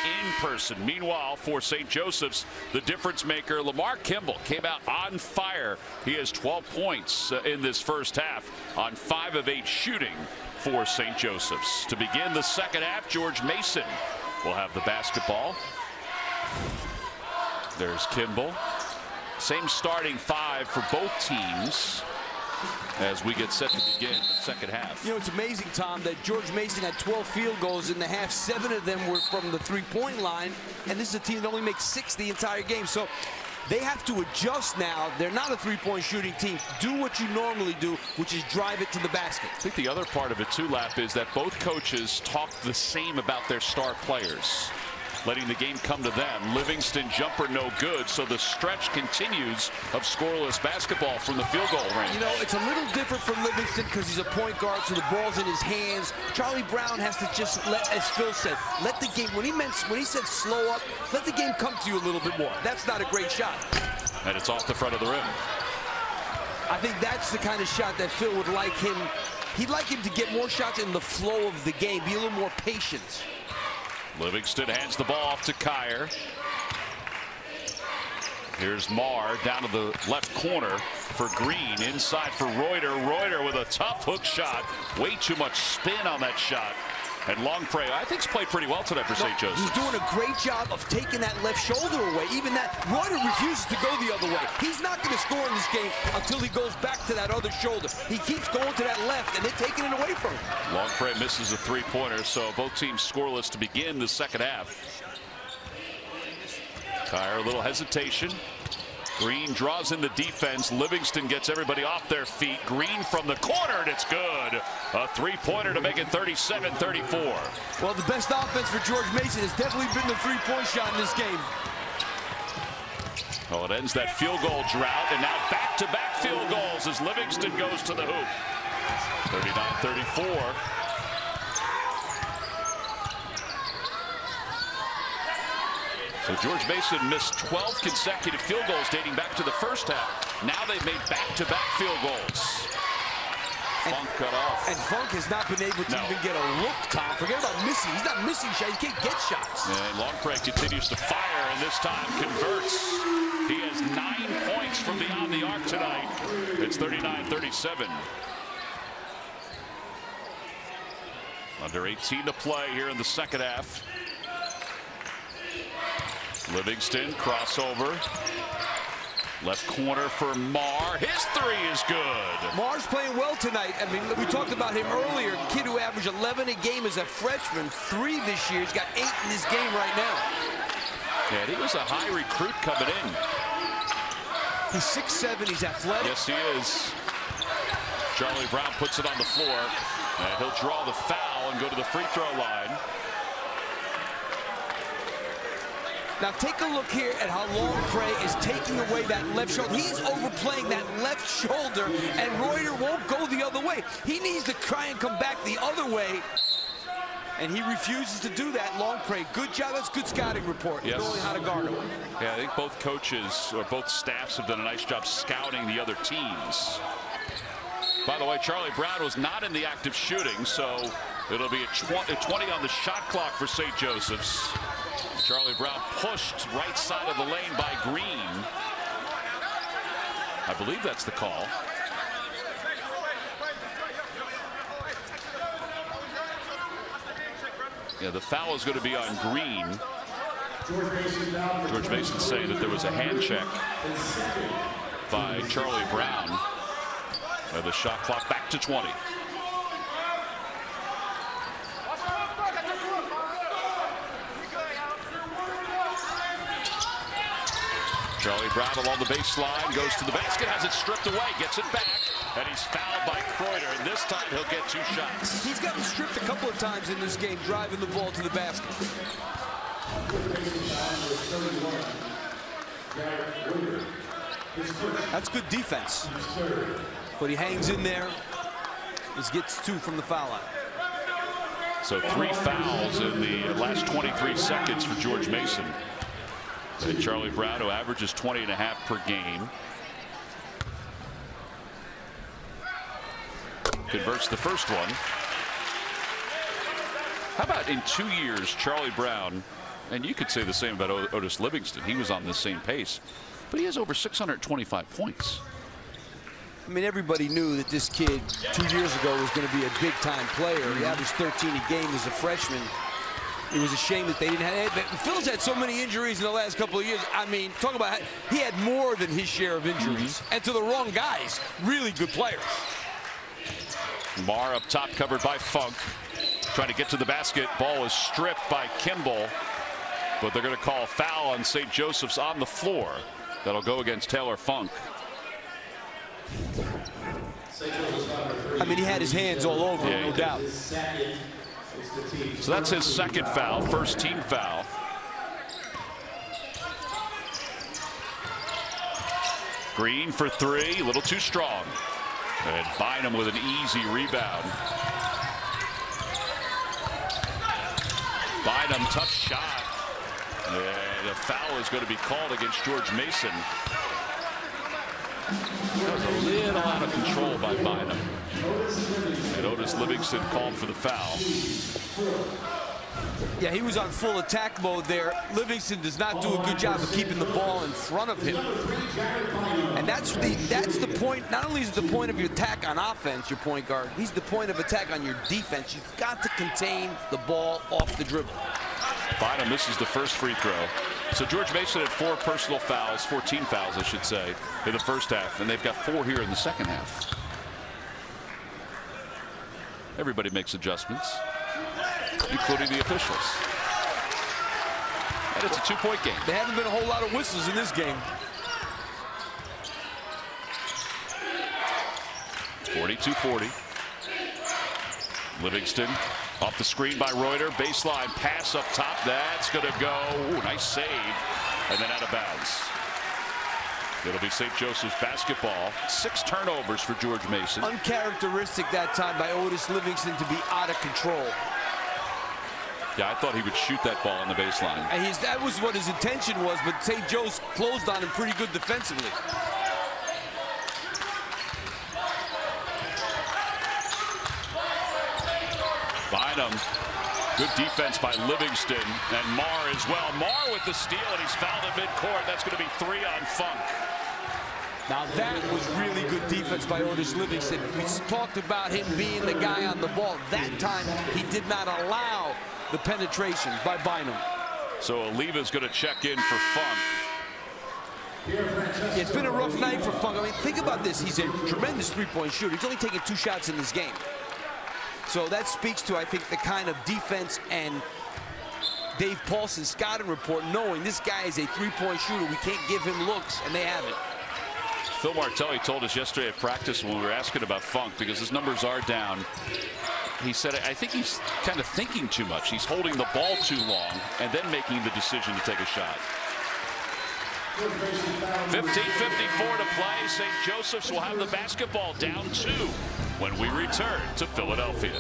in person. Meanwhile, for St. Joseph's, the difference maker, Lamar Kimball, came out on fire. He has 12 points in this first half on 5 of 8 shooting for St. Joseph's. To begin the second half, George Mason will have the basketball. There's Kimball. Same starting 5 for both teams as we get set to begin the second half. You know, it's amazing, Tom, that George Mason had 12 field goals in the half. 7 of them were from the three-point line, and this is a team that only makes 6 the entire game. So they have to adjust now. They're not a three-point shooting team. Do what you normally do, which is drive it to the basket. I think the other part of it, too, Lap, is that both coaches talk the same about their star players, letting the game come to them. Livingston jumper no good, so the stretch continues of scoreless basketball from the field goal range. You know, it's a little different from Livingston because he's a point guard, so the ball's in his hands. Charlie Brown has to just let, as Phil said, let the game, when he said slow up, let the game come to you a little bit more. That's not a great shot. And it's off the front of the rim. I think that's the kind of shot that Phil would like him. He'd like him to get more shots in the flow of the game, be a little more patient. Livingston hands the ball off to Kier. Here's Marr down to the left corner for Green. Inside for Reuter. Reuter with a tough hook shot. Way too much spin on that shot. And Longpre, I think, has played pretty well tonight for St. Joseph. He's doing a great job of taking that left shoulder away. Even that, Reuter refuses to go the other way. He's not going to score in this game until he goes back to that other shoulder. He keeps going to that left, and they're taking it away from him. Longpre misses a three-pointer, so both teams scoreless to begin the second half. Kier, a little hesitation. Green draws in the defense. Livingston gets everybody off their feet. Green from the corner, and it's good. A three-pointer to make it 37-34. Well, the best offense for George Mason has definitely been the three-point shot in this game. Well, it ends that field goal drought, and now back-to-back field goals as Livingston goes to the hoop. 39-34. So George Mason missed 12 consecutive field goals dating back to the first half. Now they've made back-to-back field goals. Funk cut off. And Funk has not been able to even get a look, Tom. Forget about missing. He's not missing shots. He can't get shots. And Longpre continues to fire, and this time converts. He has 9 points from beyond the arc tonight. It's 39-37. Under 18 to play here in the second half. Livingston, crossover. Left corner for Marr. His three is good. Marr's playing well tonight. I mean, we talked about him earlier. Kid who averaged 11 a game as a freshman. 3 this year. He's got 8 in this game right now. Yeah, he was a high recruit coming in. He's 6'7". He's athletic. Yes, he is. Charlie Brown puts it on the floor. And he'll draw the foul and go to the free throw line. Now take a look here at how Longpre is taking away that left shoulder. He's overplaying that left shoulder, and Reuter won't go the other way. He needs to try and come back the other way, and he refuses to do that. Longpre, good job. That's good scouting report. Yes. Knowing how to guard him. Yeah, I think both coaches, or both staffs, have done a nice job scouting the other teams. By the way, Charlie Brown was not in the active shooting, so it'll be a 20 on the shot clock for St. Joseph's. Charlie Brown pushed right side of the lane by Green. I believe that's the call. Yeah, the foul is going to be on Green. George Mason saying that there was a hand check by Charlie Brown. The shot clock back to 20. Charlie Brown along the baseline, goes to the basket, has it stripped away, gets it back, and he's fouled by Kreuter, and this time he'll get 2 shots. He's gotten stripped a couple of times in this game, driving the ball to the basket. That's good defense. But he hangs in there. Just gets 2 from the foul line. So 3 fouls in the last 23 seconds for George Mason. And Charlie Brown, who averages 20.5 per game, converts the first one. How about in 2 years, Charlie Brown, and you could say the same about Otis Livingston. He was on the same pace, but he has over 625 points. I mean, everybody knew that this kid 2 years ago was going to be a big-time player. He averaged 13 a game as a freshman. It was a shame that they didn't have it. Phil's had so many injuries in the last couple of years. I mean, talk about he had more than his share of injuries. And to the wrong guys, really good players. Marr up top, covered by Funk. Trying to get to the basket. Ball is stripped by Kimball. But they're going to call a foul on St. Joseph's on the floor. That'll go against Taylor Funk. I mean, he had his hands all over him, no doubt. So that's his second foul, first team foul. Green for 3, a little too strong. And Bynum with an easy rebound. Bynum, tough shot. And a foul is going to be called against George Mason. That was a little out of control by Bynum. And Otis Livingston called for the foul. Yeah, he was on full attack mode there. Livingston does not do a good job of keeping the ball in front of him. And that's the point. Not only is it the point of your attack on offense, your point guard, he's the point of attack on your defense. You've got to contain the ball off the dribble. Bynum misses the first free throw. So George Mason had 4 personal fouls, 14 fouls, I should say, in the first half, and they've got 4 here in the second half. Everybody makes adjustments, including the officials. And it's a 2-point game. There haven't been a whole lot of whistles in this game. 42-40. Livingston off the screen by Reuter. Baseline pass up top. That's going to go. Ooh, nice save. And then out of bounds. It'll be St. Joseph's basketball. 6 turnovers for George Mason. Uncharacteristic that time by Otis Livingston to be out of control. Yeah, I thought he would shoot that ball on the baseline. And that was what his intention was, but St. Joe's closed on him pretty good defensively. Bynum, good defense by Livingston, and Marr as well. Marr with the steal, and he's fouled at midcourt. That's going to be 3 on Funk. Now that was really good defense by Otis Livingston. We talked about him being the guy on the ball. That time, he did not allow the penetration by Bynum. So Oliva's going to check in for Funk. Yeah, it's been a rough night for Funk. I mean, think about this. He's a tremendous three-point shooter. He's only taken 2 shots in this game. So that speaks to, I think, the kind of defense and Dave Paulson's scouting report, knowing this guy is a three-point shooter. We can't give him looks, and they haven't. Phil Martelli told us yesterday at practice when we were asking about Funk, because his numbers are down. He said, I think he's kind of thinking too much. He's holding the ball too long and then making the decision to take a shot. 15:54 to play. St. Joseph's will have the basketball down 2 when we return to Philadelphia.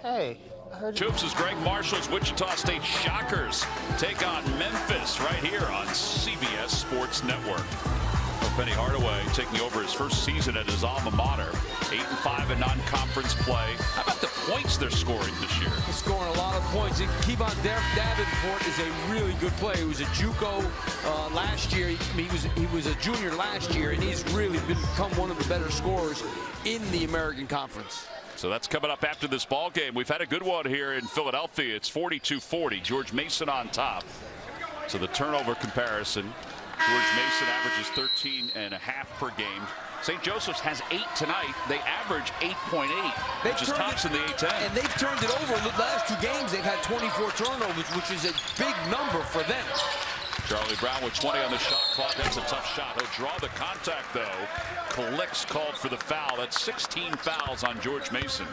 Hey. Tubes' Greg Marshall's Wichita State Shockers take on Memphis right here on CBS Sports Network. Penny Hardaway taking over his first season at his alma mater. 8-5 in non-conference play. How about the points they're scoring this year? He's scoring a lot of points. Kevon Davenport is a really good player. He was a JUCO last year. He was a junior last year, and he's really become one of the better scorers in the American Conference. So that's coming up after this ball game. We've had a good one here in Philadelphia. It's 42-40. George Mason on top. So the turnover comparison. George Mason averages 13.5 per game. St. Joseph's has 8 tonight. They average 8.8, which is tops in the A-10. And they've turned it over. The last 2 games, they've had 24 turnovers, which is a big number for them. Charlie Brown with 20 on the shot clock. That's a tough shot. He'll draw the contact, though. Collicks called for the foul. That's 16 fouls on George Mason.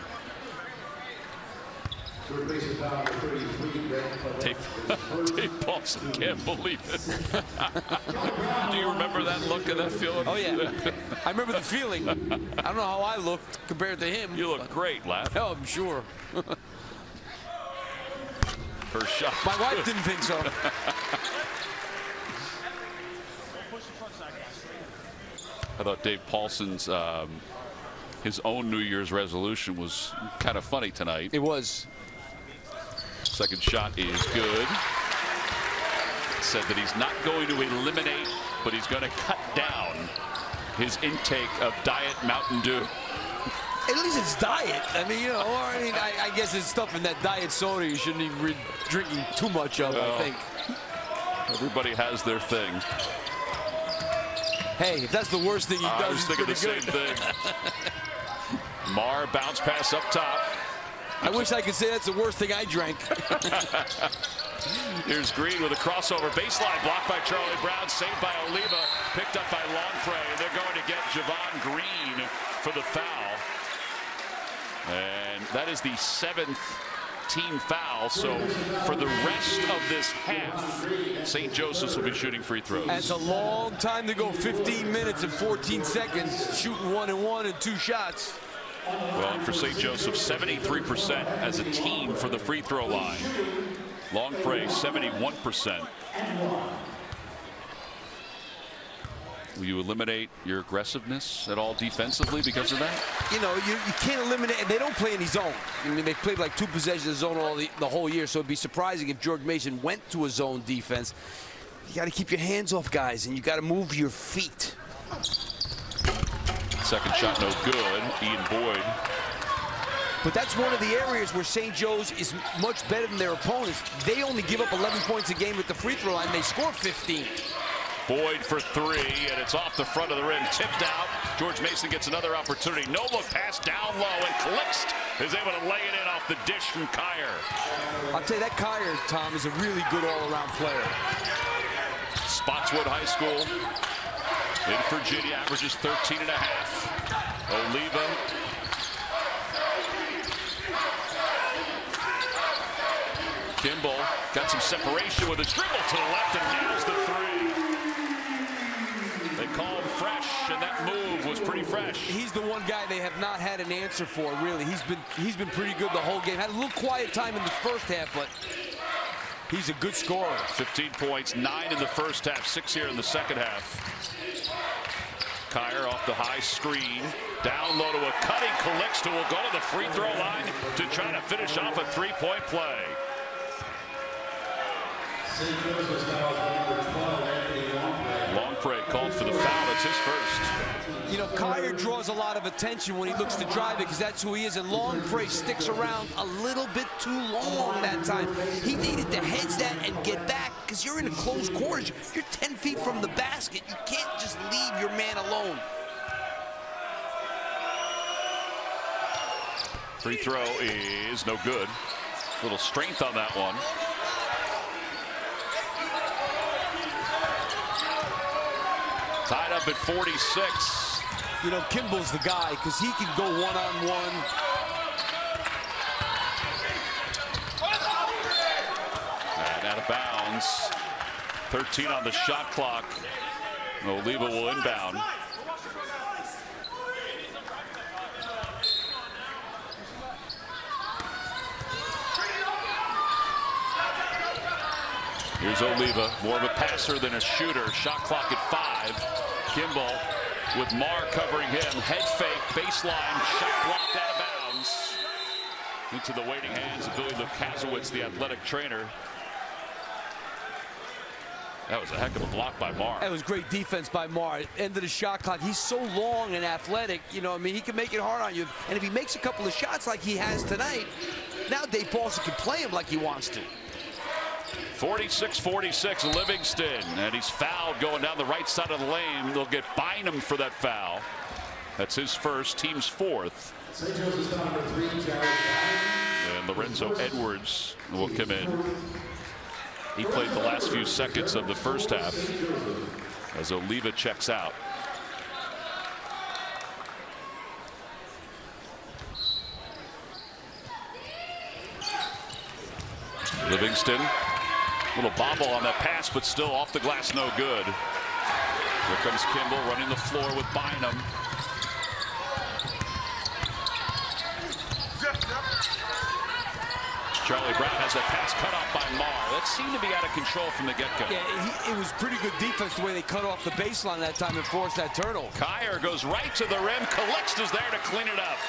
Dave Paulson can't believe it. Do you remember that look and that feeling? Oh, yeah. I remember the feeling. I don't know how I looked compared to him. You look great, lad. Oh, I'm sure. First shot. My wife didn't think so. I thought Dave Paulson's his own New Year's resolution was kind of funny tonight. It was. Second shot is good. Said that he's not going to eliminate, but he's going to cut down his intake of Diet Mountain Dew. At least it's diet. I mean, you know, or I guess it's stuff in that diet soda you shouldn't even be drinking too much of, I think. Everybody has their thing. Hey, if that's the worst thing he does, I was thinking the same thing. Marr bounce pass up top. I wish I could say that's the worst thing I drank. Here's Green with a crossover baseline blocked by Charlie Brown, saved by Oliva, picked up by Longpre, and they're going to get Javon Green for the foul. And that is the 7th team foul. So for the rest of this half, St. Joseph's will be shooting free throws. That's a long time to go. 15 minutes and 14 seconds shooting 1-and-1 and 2 shots. Well, and for St. Joseph, 73% as a team for the free throw line. Longpre, 71%. Will you eliminate your aggressiveness at all defensively because of that? You know, you can't eliminate, and they don't play any zone. I mean, they've played like 2 possessions of zone the whole year, so it'd be surprising if George Mason went to a zone defense. You got to keep your hands off guys, and you got to move your feet. Second shot no good. Ian Boyd. But that's one of the areas where St. Joe's is much better than their opponents. They only give up 11 points a game at the free throw line. They score 15. Boyd for 3, and it's off the front of the rim. Tipped out. George Mason gets another opportunity. No look pass down low, and Calixte is able to lay it in off the dish from Kyer. I'll tell you, that Kyer, Tom, is a really good all-around player. Spotswood High School in Virginia, averages 13.5. Oliva. Kimball got some separation with his dribble to the left and nails the 3. They call him fresh, and that move was pretty fresh. He's the one guy they have not had an answer for, really. He's been pretty good the whole game. Had a little quiet time in the first half, but he's a good scorer. 15 points, 9 in the first half, 6 here in the second half. Kyer off the high screen, down low to a cutting Calixte, who will go to the free throw line to try to finish off a 3-point play. Longpre called for the foul. It's his first. You know, Kyer draws a lot of attention when he looks to drive it because that's who he is, and Longpre sticks around a little bit too long that time. He needed to hedge that and get back because you're in a closed quarters. You're 10 feet from the basket. You can't just leave your man alone. Free throw is no good. A little strength on that one. Tied up at 46. You know, Kimball's the guy because he can go one-on-one. And out of bounds. 13 on the shot clock. Oliva will inbound. Here's Oliva, more of a passer than a shooter. Shot clock at 5. Kimball with Marr covering him. Head fake, baseline, shot blocked out of bounds. Into the waiting hands of Billy Lukaszewicz, the athletic trainer. That was a heck of a block by Marr. That was great defense by Marr. End of the shot clock. He's so long and athletic. You know, I mean, he can make it hard on you. And if he makes a couple of shots like he has tonight, now Dave Paulson can play him like he wants to. 46-46 Livingston, and he's fouled going down the right side of the lane. They'll get Bynum for that foul. That's his first, team's fourth. And Lorenzo Edwards will come in. He played the last few seconds of the first half as Oliva checks out. Livingston, little bobble on that pass, but still off the glass, no good. Here comes Kimball running the floor with Bynum. Charlie Brown has that pass cut off by Marr. That seemed to be out of control from the get-go. Yeah, it was pretty good defense the way they cut off the baseline that time and forced that turnover. Kyer goes right to the rim. Calixta's there to clean it up.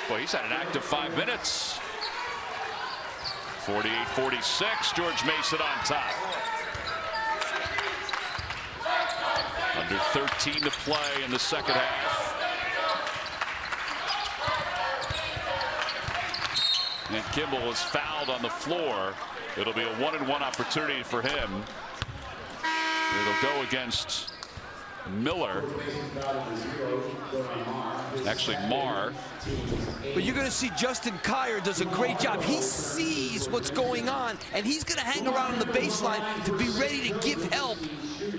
Boy, he's had an active 5 minutes. 48-46, George Mason on top. Under 13 to play in the second half. And Kimball is fouled on the floor. It'll be a 1-and-1 opportunity for him. It'll go against Miller. Actually, Marr. But you're going to see Justin Kyer does a great job. He sees what's going on, and he's going to hang around on the baseline to be ready to give help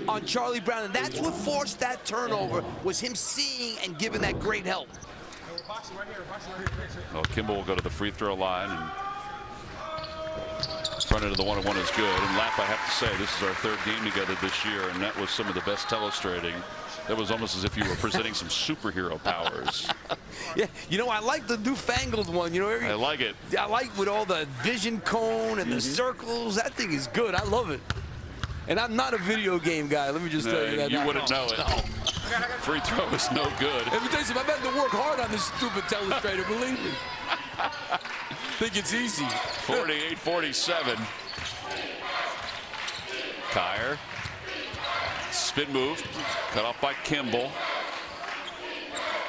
on Charlie Brown. And that's what forced that turnover, was him seeing and giving that great help. Well, Kimball will go to the free throw line, and front end of the 1-and-1 is good. And Lapp, I have to say, this is our third game together this year, and that was some of the best telestrating. That was almost as if you were presenting some superhero powers. Yeah, you know, I like the newfangled one. You know, I like it. I like with all the vision cone and the circles. That thing is good. I love it. And I'm not a video game guy. Let me just tell you that. You wouldn't know it. No. Free throw is no good. Let me tell you something. I've had to work hard on this stupid telestrator, believe me. Think it's easy. 48-47. Kyer. Spin move. Cut off by Kimball.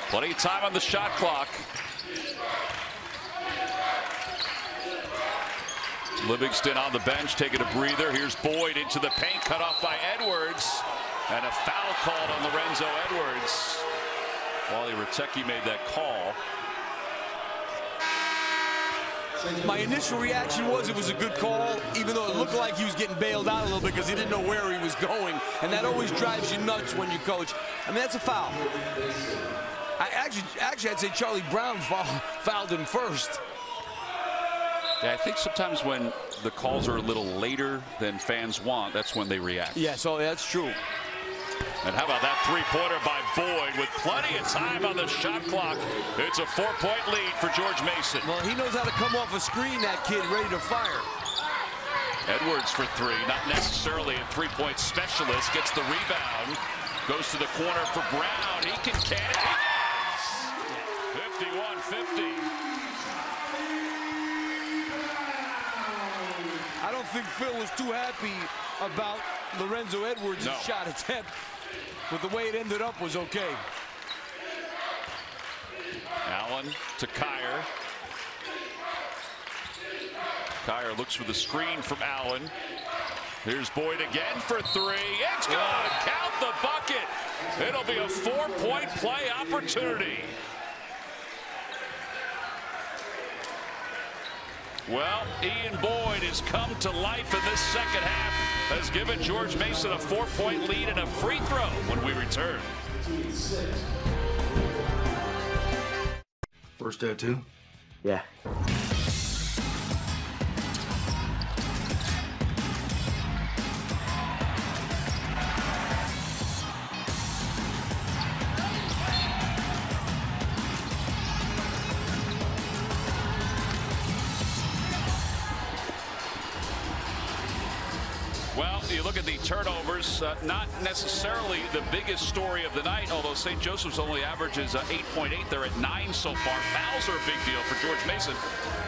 Plenty of time on the shot clock. Livingston on the bench taking a breather. Here's Boyd into the paint, cut off by Edwards. And a foul called on Lorenzo Edwards. Wally Ratecki made that call. My initial reaction was it was a good call, even though it looked like he was getting bailed out a little bit because he didn't know where he was going. And that always drives you nuts when you coach. I mean, that's a foul. Actually, I'd say Charlie Brown fouled him first. Yeah, I think sometimes when the calls are a little later than fans want, that's when they react. Yeah, so that's true. And how about that three-pointer by Boyd with plenty of time on the shot clock. It's a 4-point lead for George Mason. Well, he knows how to come off a screen, that kid, ready to fire. Edwards for three, not necessarily a three-point specialist. Gets the rebound, goes to the corner for Brown. He can can it. He does. 51-50. I don't think Phil was too happy about Lorenzo Edwards' shot attempt, but the way it ended up was okay. Allen to Kyer. Kyer looks for the screen from Allen. Here's Boyd again for three. It's good. Count the bucket. It'll be a 4-point play opportunity. Well, Ian Boyd has come to life in this second half, has given George Mason a 4-point lead and a free throw when we return. First tattoo? Yeah. Well, you look at the turnovers, not necessarily the biggest story of the night, although St. Joseph's only averages 8.8. They're at 9 so far. Fouls are a big deal for George Mason.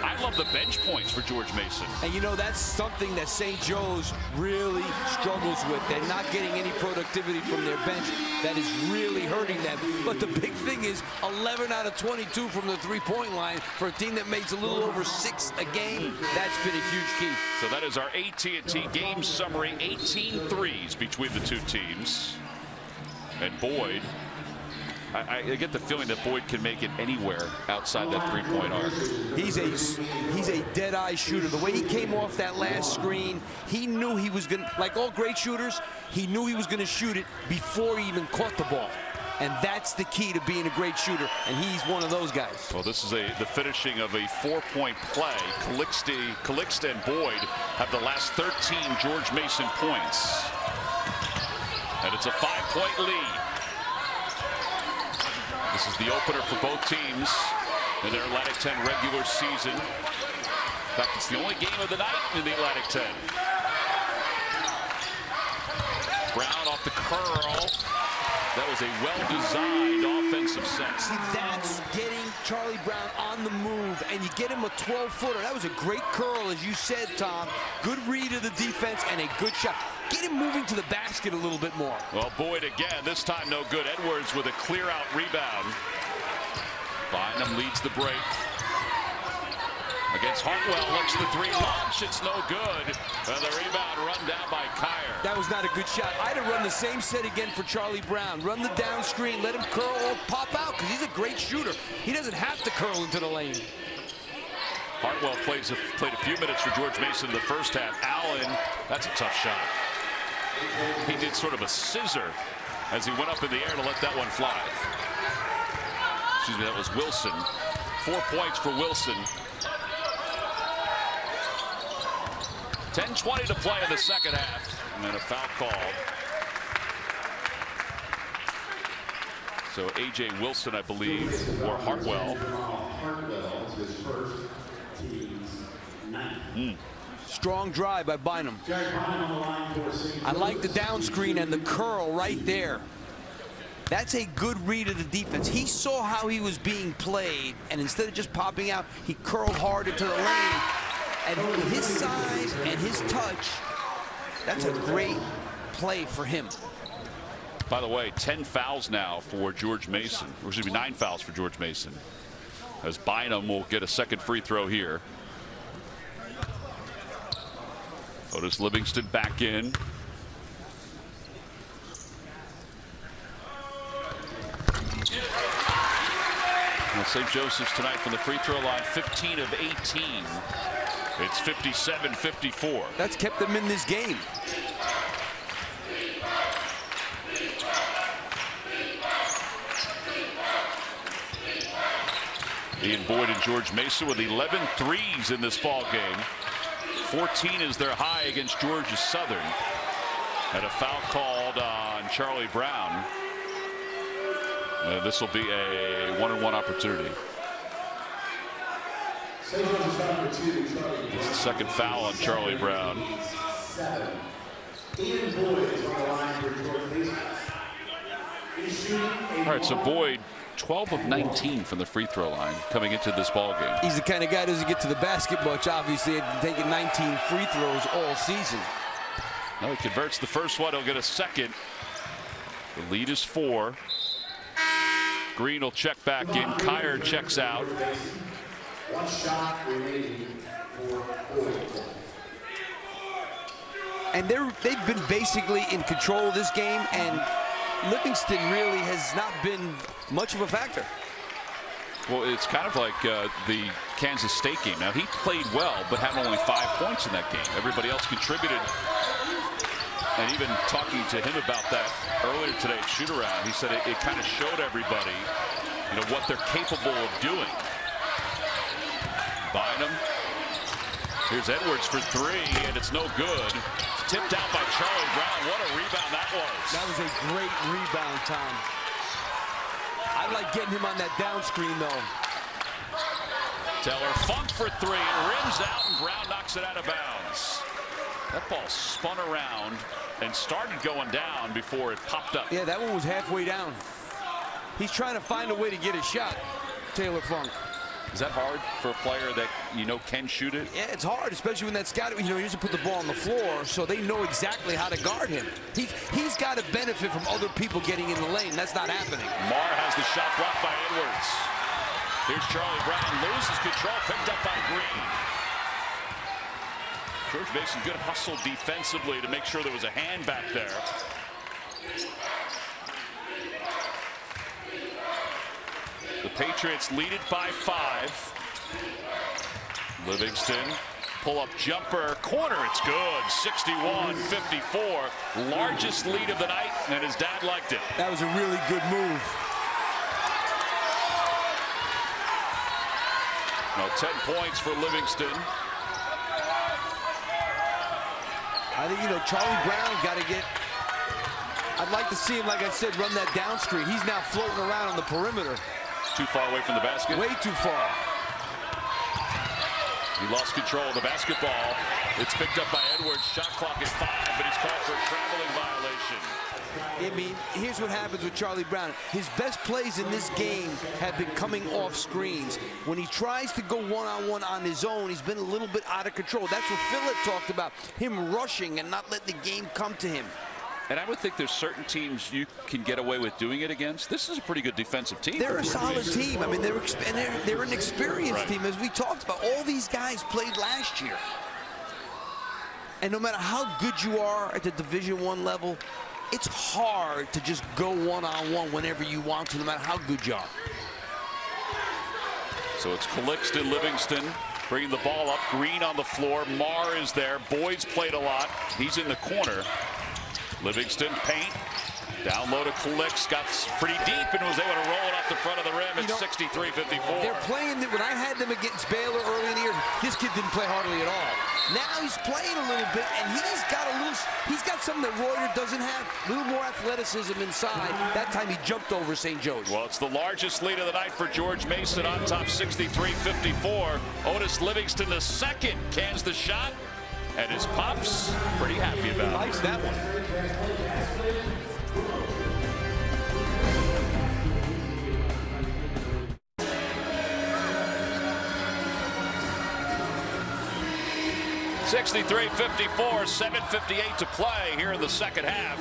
I love the bench points for George Mason. And you know, that's something that St. Joe's really struggles with. They're not getting any productivity from their bench. That is really hurting them. But the big thing is 11 out of 22 from the three-point line for a team that makes a little over 6 a game. That's been a huge key. So that is our AT&T game summary. 18 threes between the two teams. And Boyd I get the feeling that Boyd can make it anywhere outside that three-point arc. He's a dead-eye shooter. The way he came off that last screen, he knew he was going to, like all great shooters, he knew he was going to shoot it before he even caught the ball. And that's the key to being a great shooter, and he's one of those guys. Well, this is the finishing of a 4-point play. Calixte and Boyd have the last 13 George Mason points. And it's a 5-point lead. This is the opener for both teams in their Atlantic 10 regular season. In fact, it's the only game of the night in the Atlantic 10. Brown off the curl. That was a well-designed offensive set. See, that's getting Charlie Brown on the move, and you get him a 12-footer. That was a great curl, as you said, Tom. Good read of the defense and a good shot. Get him moving to the basket a little bit more. Well, Boyd again, this time no good. Edwards with a clear-out rebound. Bynum leads the break. Against Hartwell, looks the three launch. It's no good. And the rebound run down by Kyer. That was not a good shot. I'd have run the same set again for Charlie Brown. Run the down screen, let him curl or pop out, because he's a great shooter. He doesn't have to curl into the lane. Hartwell played a few minutes for George Mason in the first half. Allen, that's a tough shot. He did sort of a scissor as he went up in the air to let that one fly. Excuse me, that was Wilson. 4 points for Wilson. 10:20 to play in the second half. And then a foul called. So A.J. Wilson, I believe, or Hartwell. Strong drive by Bynum. I like the down screen and the curl right there. That's a good read of the defense. He saw how he was being played, and instead of just popping out, he curled hard into the lane. And with his size and his touch, that's a great play for him. By the way, 10 fouls now for George Mason. Or excuse me, 9 fouls for George Mason. As Bynum will get a second free throw here. Otis Livingston back in. Well, St. Joseph's tonight from the free throw line, 15 of 18. It's 57-54. That's kept them in this game. Ian Boyd and George Mason with 11 threes in this ball game. 14 is their high against Georgia Southern. And a foul called on Charlie Brown. This will be a 1-on-1 opportunity. It's the second foul on Charlie Brown. All right, so Boyd, 12 of 19 from the free throw line coming into this ball game. He's the kind of guy who doesn't get to the basket much. Obviously, taking 19 free throws all season. Now he converts the first one. He'll get a second. The lead is 4. Green will check back in. Kyer checks out. 1 shot remaining for Boyd. And they've been basically in control of this game, and Livingston really has not been much of a factor. Well, it's kind of like the Kansas State game. Now, he played well, but had only 5 points in that game. Everybody else contributed. And even talking to him about that earlier today at shoot-around, he said it kind of showed everybody, you know, what they're capable of doing. Bynum. Here's Edwards for 3, and it's no good. It's tipped out by Charlie Brown. What a rebound that was. That was a great rebound, Tom. I like getting him on that down screen, though. Taylor Funk for 3. It rims out, and Brown knocks it out of bounds. That ball spun around and started going down before it popped up. Yeah, that one was halfway down. He's trying to find a way to get a shot, Taylor Funk. Is that hard for a player that you know can shoot it? Yeah, it's hard, especially when that scout, you know, he doesn't put the ball on the floor, so they know exactly how to guard him. He's got to benefit from other people getting in the lane. That's not happening. Marr has the shot blocked by Edwards. Here's Charlie Brown, loses control, picked up by Green. George Mason, good hustle defensively to make sure there was a hand back there. Patriots lead it by 5. Livingston, pull-up jumper, corner, it's good. 61-54, largest lead of the night, and his dad liked it. That was a really good move. Now 10 points for Livingston. I think, you know, Charlie Brown got to get, I'd like to see him, like I said, run that down screen. He's now floating around on the perimeter. Too far away from the basket? Way too far. He lost control of the basketball. It's picked up by Edwards. Shot clock at 5, but he's called for a traveling violation. I mean, here's what happens with Charlie Brown. His best plays in this game have been coming off screens. When he tries to go one-on-one on his own, he's been a little bit out of control. That's what Phil had talked about, him rushing and not letting the game come to him. And I would think there's certain teams you can get away with doing it against. This is a pretty good defensive team. They're a solid team. I mean, they're an experienced right. team, as we talked about. All these guys played last year. And no matter how good you are at the Division I level, it's hard to just go one-on-one whenever you want to, no matter how good you are. So it's Calixton, Livingston bringing the ball up. Green on the floor. Marr is there. Boyd's played a lot. He's in the corner. Livingston, paint. Down low to Calix, got pretty deep and was able to roll it off the front of the rim at 63-54. They're playing, when I had them against Baylor early in the year, this kid didn't play hardly at all. Now he's playing a little bit, and he's got something that Reuter doesn't have, a little more athleticism inside. That time he jumped over St. Joe's. Well, it's the largest lead of the night for George Mason on top, 63-54. Otis Livingston, the second, cans the shot. And his pops pretty happy about it. Likes that one. (63-54), 7:58 to play here in the second half.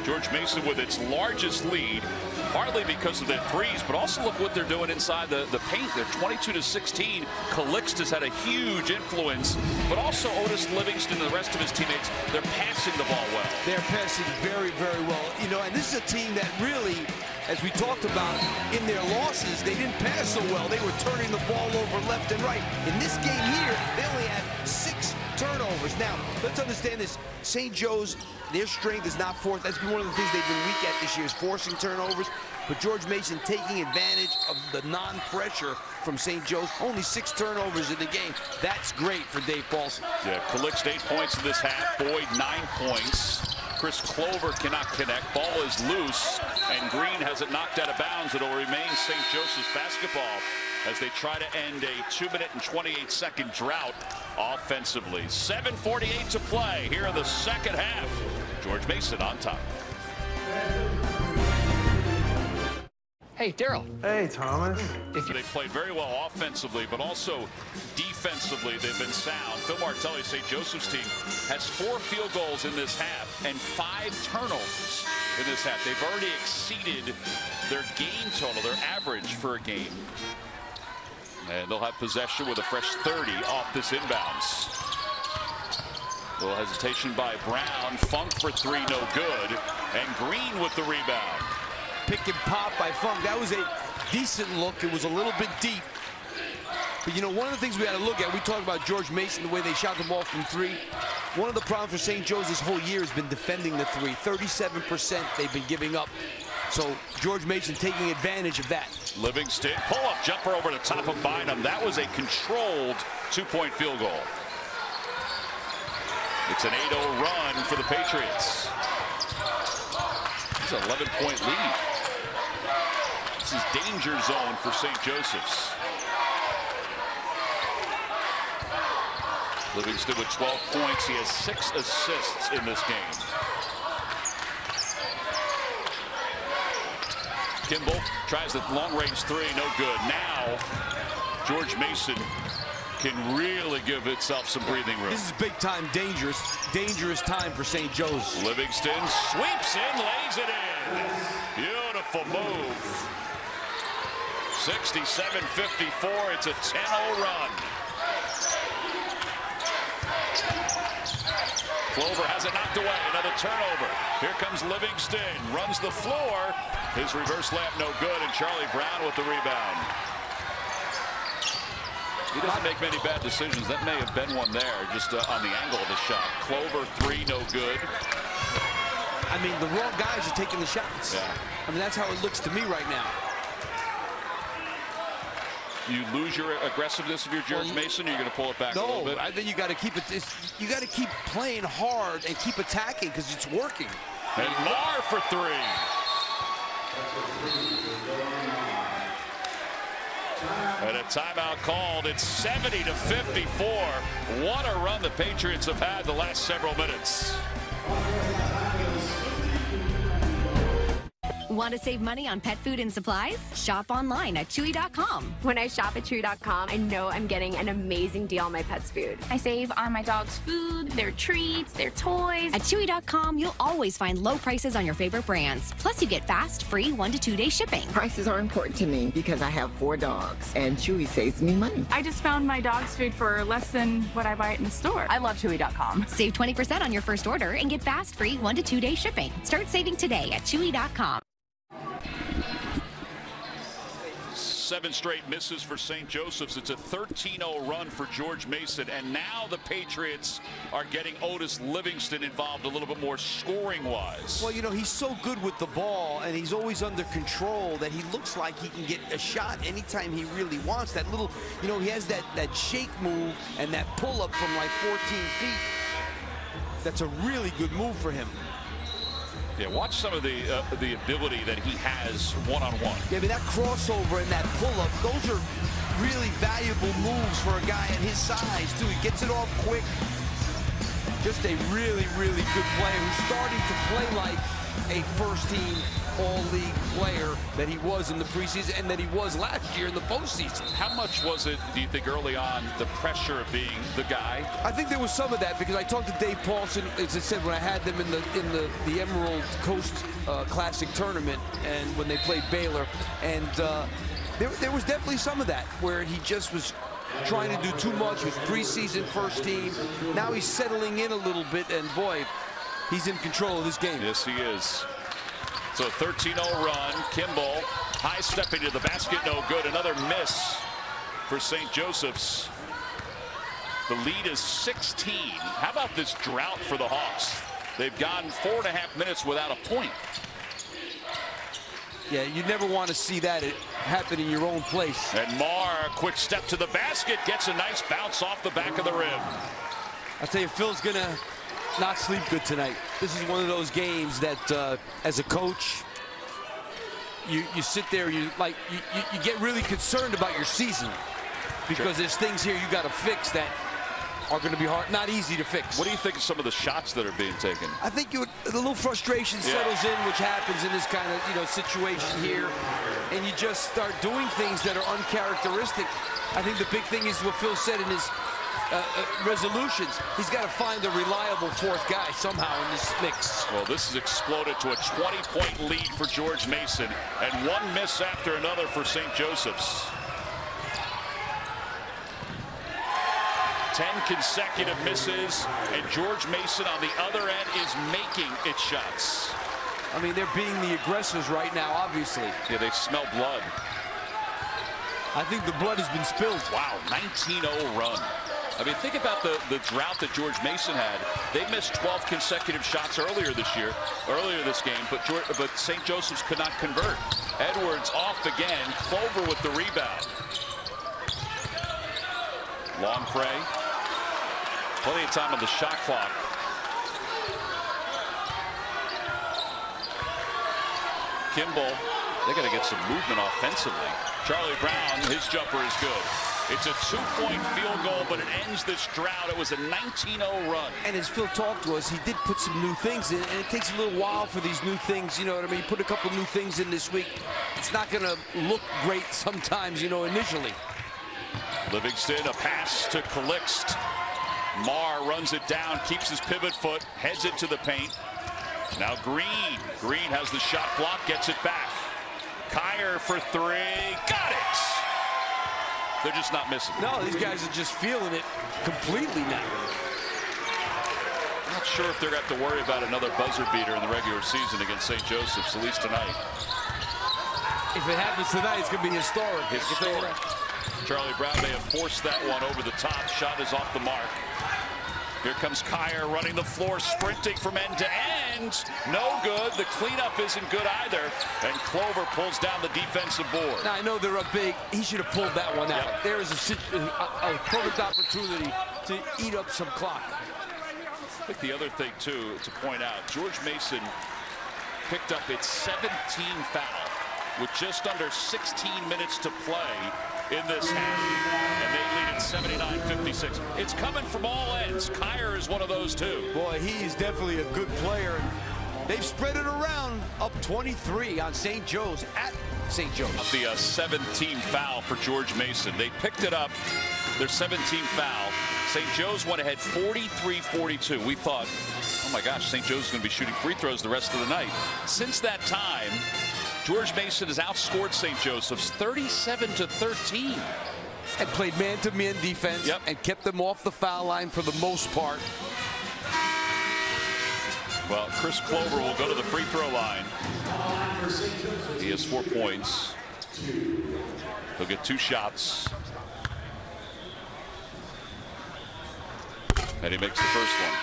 George Mason with its largest lead, partly because of their threes, but also look what they're doing inside the paint. They're 22-16. Calixtus had a huge influence, but also Otis Livingston and the rest of his teammates, they're passing the ball well. They're passing very, very well. You know, and this is a team that really, as we talked about in their losses, they didn't pass so well. They were turning the ball over left and right. In this game here, they only had 6 turnovers. Now, let's understand this. St. Joe's, their strength is not forced. That's been one of the things they've been weak at this year, is forcing turnovers. But George Mason taking advantage of the non-pressure from St. Joe's. Only 6 turnovers in the game. That's great for Dave Paulson. Yeah, Calix 8 points in this half. Boyd 9 points. Chris Clover cannot connect. Ball is loose, and Green has it knocked out of bounds. It'll remain St. Joseph's basketball as they try to end a 2-minute and 28-second drought offensively. 7:48 to play here in the second half. George Mason on top. Hey, Daryl. Hey, Thomas. They played very well offensively, but also defensively they've been sound. Phil Martelli, St. Joseph's team, has 4 field goals in this half and 5 turnovers in this half. They've already exceeded their game total, their average for a game. And they'll have possession with a fresh 30 off this inbounds. A little hesitation by Brown. Funk for 3, no good. And Green with the rebound. Pick and pop by Funk. That was a decent look. It was a little bit deep. But, you know, one of the things we got to look at, we talk about George Mason, the way they shot the ball from 3. One of the problems for St. Joe's this whole year has been defending the 3. 37% they've been giving up. So George Mason taking advantage of that. Livingston, pull-up jumper over the top of Bynum. That was a controlled 2-point field goal. It's an 8-0 run for the Patriots. It's an 11-point lead. This is danger zone for St. Joseph's. Livingston with 12 points. He has 6 assists in this game. Kimball tries the long-range 3, no good. Now, George Mason can really give itself some breathing room. This is big-time dangerous time for St. Joe's. Livingston sweeps in, lays it in. Beautiful move. 67-54, it's a 10-0 run. Clover has it knocked away, another turnover. Here comes Livingston, runs the floor, His reverse layup no good, and Charlie Brown with the rebound. He doesn't make many bad decisions. That may have been one there, just on the angle of the shot. Clover, 3, no good. I mean, the wrong guys are taking the shots. Yeah. I mean, that's how it looks to me right now. You lose your aggressiveness if you're George Mason, or you're going to pull it back a little bit? No, I think you got to keep it. You got to keep playing hard and keep attacking because it's working. And Marr for 3. And a timeout called. It's 70-54. What a run the Patriots have had the last several minutes. Want to save money on pet food and supplies? Shop online at Chewy.com. When I shop at Chewy.com, I know I'm getting an amazing deal on my pet's food. I save on my dog's food, their treats, their toys. At Chewy.com, you'll always find low prices on your favorite brands. Plus, you get fast, free 1 to 2 day shipping. Prices are important to me because I have 4 dogs, and Chewy saves me money. I just found my dog's food for less than what I buy it in the store. I love Chewy.com. Save 20% on your first order and get fast, free 1 to 2 day shipping. Start saving today at Chewy.com. 7 straight misses for St. Joseph's. It's a 13-0 run for George Mason, and now the Patriots are getting Otis Livingston involved a little bit more scoring-wise. Well, you know, he's so good with the ball, and he's always under control that he looks like he can get a shot anytime he really wants. That little, you know, he has that shake move and that pull-up from like 14 feet. That's a really good move for him. Yeah, watch some of the ability that he has one-on-one. Yeah, I mean, that crossover and that pull-up, those are really valuable moves for a guy at his size, too. He gets it off quick. Just a really, really good player who's starting to play like a first-team all-league player that he was in the preseason and that he was last year in the postseason. How much was it, do you think, early on, the pressure of being the guy? I think there was some of that because I talked to Dave Paulson, as I said, when I had them in the Emerald Coast Classic tournament and when they played Baylor, and there was definitely some of that where he just was trying to do too much. He was preseason first team. Now he's settling in a little bit, and boy, he's in control of this game. Yes, he is. So 13-0 run. Kimball high stepping to the basket, no good. Another miss for St. Joseph's. The lead is 16. How about this drought for the Hawks? They've gone 4.5 minutes without a point. Yeah, you never want to see that happen in your own place. And Marr, quick step to the basket, gets a nice bounce off the back of the rim. I'll tell you, Phil's gonna not sleep good tonight. This is one of those games that, as a coach, you sit there, you get really concerned about your season because there's things here you got to fix that are going to be hard, not easy to fix. What do you think of some of the shots that are being taken? I think a little frustration settles in, which happens in this kind of situation here, and you just start doing things that are uncharacteristic. I think the big thing is what Phil said in his resolutions. He's got to find a reliable fourth guy somehow in this mix. Well, this has exploded to a 20-point lead for George Mason, and one miss after another for St. Joseph's. 10 consecutive misses, and George Mason on the other end is making its shots. I mean, they're being the aggressors right now, obviously. Yeah, they smell blood. I think the blood has been spilled. Wow, 19-0 run. I mean, think about the drought that George Mason had. They missed 12 consecutive shots earlier this game, but St. Joseph's could not convert. Edwards off again, Clover with the rebound. Long Prey. Plenty of time on the shot clock. Kimball, they got to get some movement offensively. Charlie Brown, his jumper is good. It's a 2-point field goal, but it ends this drought. It was a 19-0 run. And as Phil talked to us, he did put some new things in, and it takes a little while for these new things, you know what I mean? Put a couple new things in this week. It's not going to look great sometimes, you know, initially. Livingston, a pass to Calixt. Marr runs it down, keeps his pivot foot, heads it to the paint. Now Green. Green has the shot block, gets it back. Kyer for 3. Got it! They're just not missing. No, these guys are just feeling it completely now. Not sure if they're going to have to worry about another buzzer beater in the regular season against St. Joseph's, at least tonight. If it happens tonight, it's going to be historic. Historic. Charlie Brown may have forced that one over the top. Shot is off the mark. Here comes Kyer running the floor, sprinting from end to end. No good. The cleanup isn't good either. And Clover pulls down the defensive board. Now, I know they're up big. He should have pulled that one out. Yep. There is a perfect opportunity to eat up some clock. I think the other thing, too, to point out, George Mason picked up its 17th foul with just under 16 minutes to play in this half, and they lead at 79-56. It's coming from all ends. Kyer is one of those too. Boy, he's definitely a good player. They've spread it around, up 23 on St. Joe's at St. Joe's. The 17th foul for George Mason. They picked it up, their 17th foul. St. Joe's went ahead 43-42. We thought, oh my gosh, St. Joe's is going to be shooting free throws the rest of the night. Since that time, George Mason has outscored St. Joseph's 37-13. And played man-to-man defense and kept them off the foul line for the most part. Well, Chris Clover will go to the free throw line. He has 4 points. He'll get 2 shots. And he makes the first one.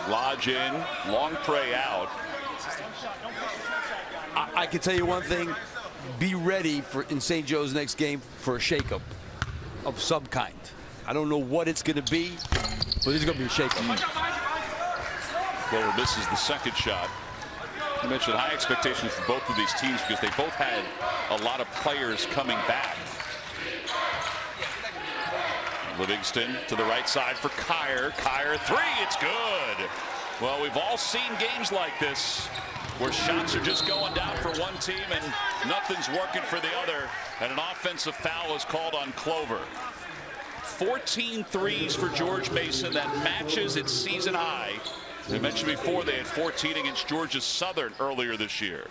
Lodge in, long pray out. I can tell you one thing. Be ready for in St. Joe's next game for a shakeup of some kind. I don't know what it's going to be, but it's going to be a shakeup. Clover misses the second shot. You mentioned high expectations for both of these teams because they both had a lot of players coming back. Livingston to the right side for Kyer. Kyer, 3, it's good. Well, we've all seen games like this where shots are just going down for one team and nothing's working for the other, and an offensive foul is called on Clover. 14 threes for George Mason. That matches its season high. As I mentioned before, they had 14 against Georgia Southern earlier this year.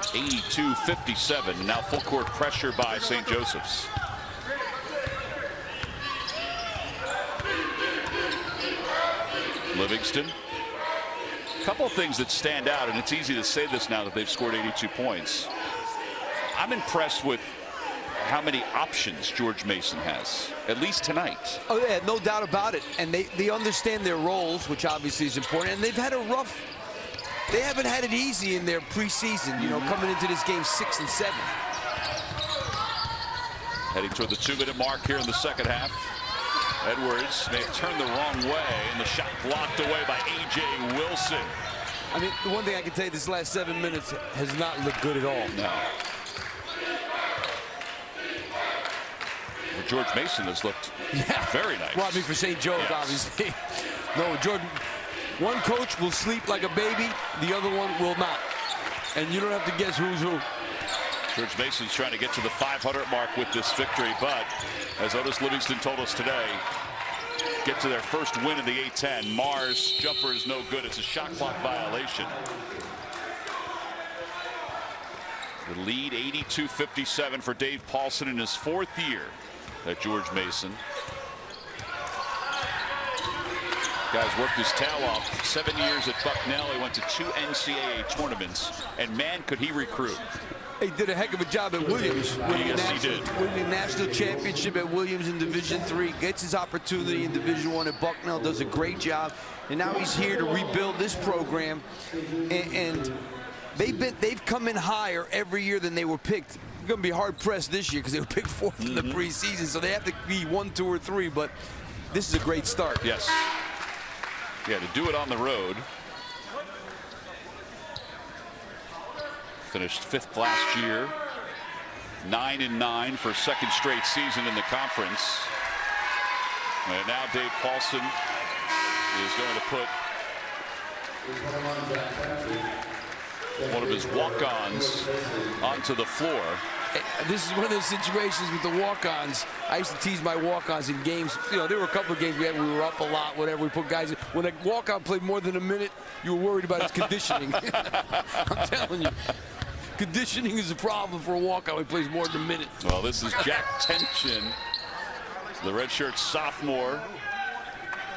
82-57. Now full court pressure by St. Joseph's. Livingston. A couple of things that stand out, and it's easy to say this now that they've scored 82 points. I'm impressed with how many options George Mason has, at least tonight. Oh, yeah, no doubt about it. And they understand their roles, which obviously is important. And they've had a rough, they haven't had it easy in their preseason, you know, coming into this game 6 and 7. Heading toward the 2-minute mark here in the second half. Edwards may have turned the wrong way, and the shot blocked away by A.J. Wilson. I mean, the one thing I can tell you, this last 7 minutes has not looked good at all. No. Well, George Mason has looked very nice. Well, I mean, for St. Joe's, obviously. No, Jordan, one coach will sleep like a baby, the other one will not. And you don't have to guess who's who. George Mason's trying to get to the 500 mark with this victory, but as Otis Livingston told us today, get to their first win in the A-10. Mars jumper is no good. It's a shot clock violation. The lead 82-57 for Dave Paulson in his 4th year at George Mason. Guy's worked his tail off. 7 years at Bucknell. He went to 2 NCAA tournaments, and man, could he recruit. He did a heck of a job at Williams. Yes, he did. Winning the national championship at Williams in Division III, gets his opportunity in Division I at Bucknell, does a great job, and now he's here to rebuild this program. And they've come in higher every year than they were picked. They're going to be hard pressed this year because they were picked 4th in the preseason, so they have to be 1, 2, or 3. But this is a great start. Yes. Yeah, to do it on the road. Finished 5th last year, 9-9 for a 2nd straight season in the conference. And now Dave Paulson is going to put one of his walk-ons onto the floor. This is one of those situations with the walk-ons. I used to tease my walk-ons in games. You know, there were a couple of games we were up a lot, whatever. We put guys in. When a walk-on played more than a minute, you were worried about his conditioning. I'm telling you. Conditioning is a problem for a walkout. He plays more than a minute. Well, this is Jack Tenchin, the redshirt sophomore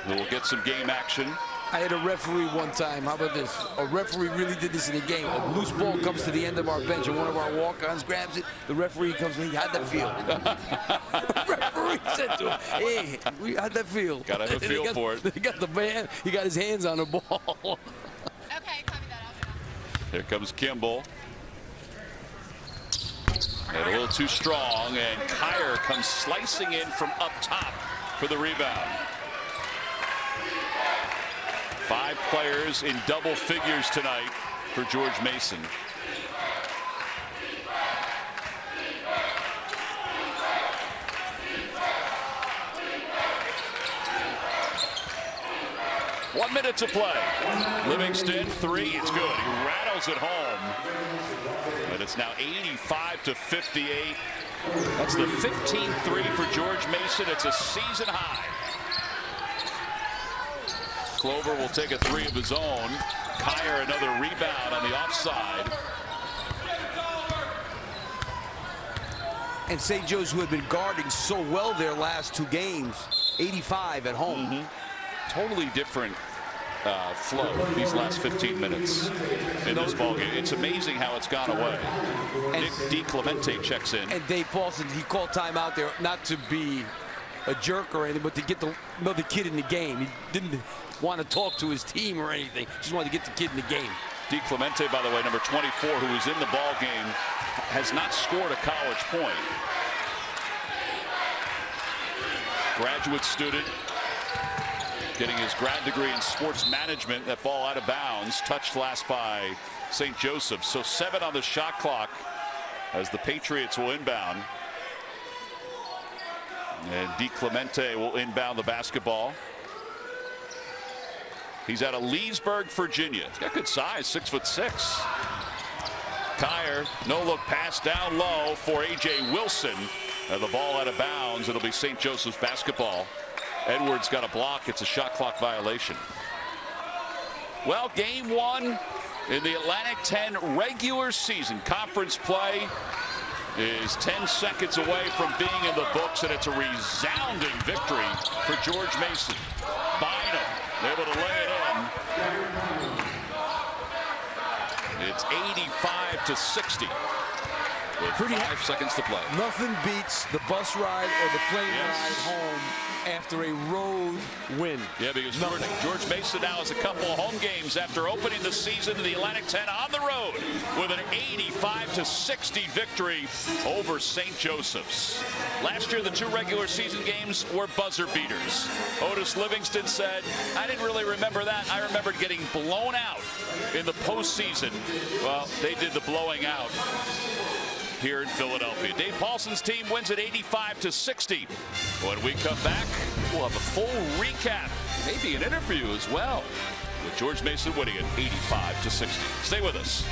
We'll get some game action. I had a referee one time. How about this? A referee really did this in a game. A loose ball comes to the end of our bench, and one of our walk-ons grabs it. The referee comes in. How'd that feel? The referee said to him, "Hey, how'd that feel?" Gotta have a feel for it. He got the man. He got his hands on the ball. Okay, copy that. Here comes Kimball. And a little too strong, and Kyer comes slicing in from up top for the rebound. 5 players in double figures tonight for George Mason. One minute to play. Livingston, 3. It's good. He rattles it home. And it's now 85-58. That's the 15th 3 for George Mason. It's a season high. Clover will take a 3 of his own. Kyer another rebound on the offside. And St. Joe's, who had been guarding so well their last 2 games, 85 at home. Totally different flow these last 15 minutes in this ballgame. It's amazing how it's gone away. And Nick DiClemente checks in. And Dave Paulson, he called timeout there not to be a jerk or anything, but to get another kid in the game. He didn't want to talk to his team or anything. Just wanted to get the kid in the game. DiClemente, by the way, number 24, who was in the ball game, has not scored a college point. Graduate student, getting his grad degree in sports management. That ball out of bounds, touched last by St. Joseph. So 7 on the shot clock as the Patriots will inbound. And DiClemente will inbound the basketball. He's out of Leesburg, Virginia. He's got good size, 6'6". Kyer, no look pass down low for A.J. Wilson. And the ball out of bounds. It'll be St. Joseph's basketball. Edwards got a block. It's a shot clock violation. Well, game 1 in the Atlantic 10 regular season conference play is 10 seconds away from being in the books, and it's a resounding victory for George Mason. Bynum able to lay it in. It's 85-60 with 5 seconds to play. Nothing beats the bus ride or the plane ride home after a road win. Yeah, because George Mason now has a couple of home games after opening the season in the Atlantic 10 on the road with an 85-60 victory over St. Joseph's. Last year, the 2 regular season games were buzzer beaters. Otis Livingston said, "I didn't really remember that. I remembered getting blown out in the postseason." Well, they did the blowing out here in Philadelphia. Dave Paulson's team wins at 85-60. When we come back, we'll have a full recap, maybe an interview as well, with George Mason winning at 85-60. Stay with us.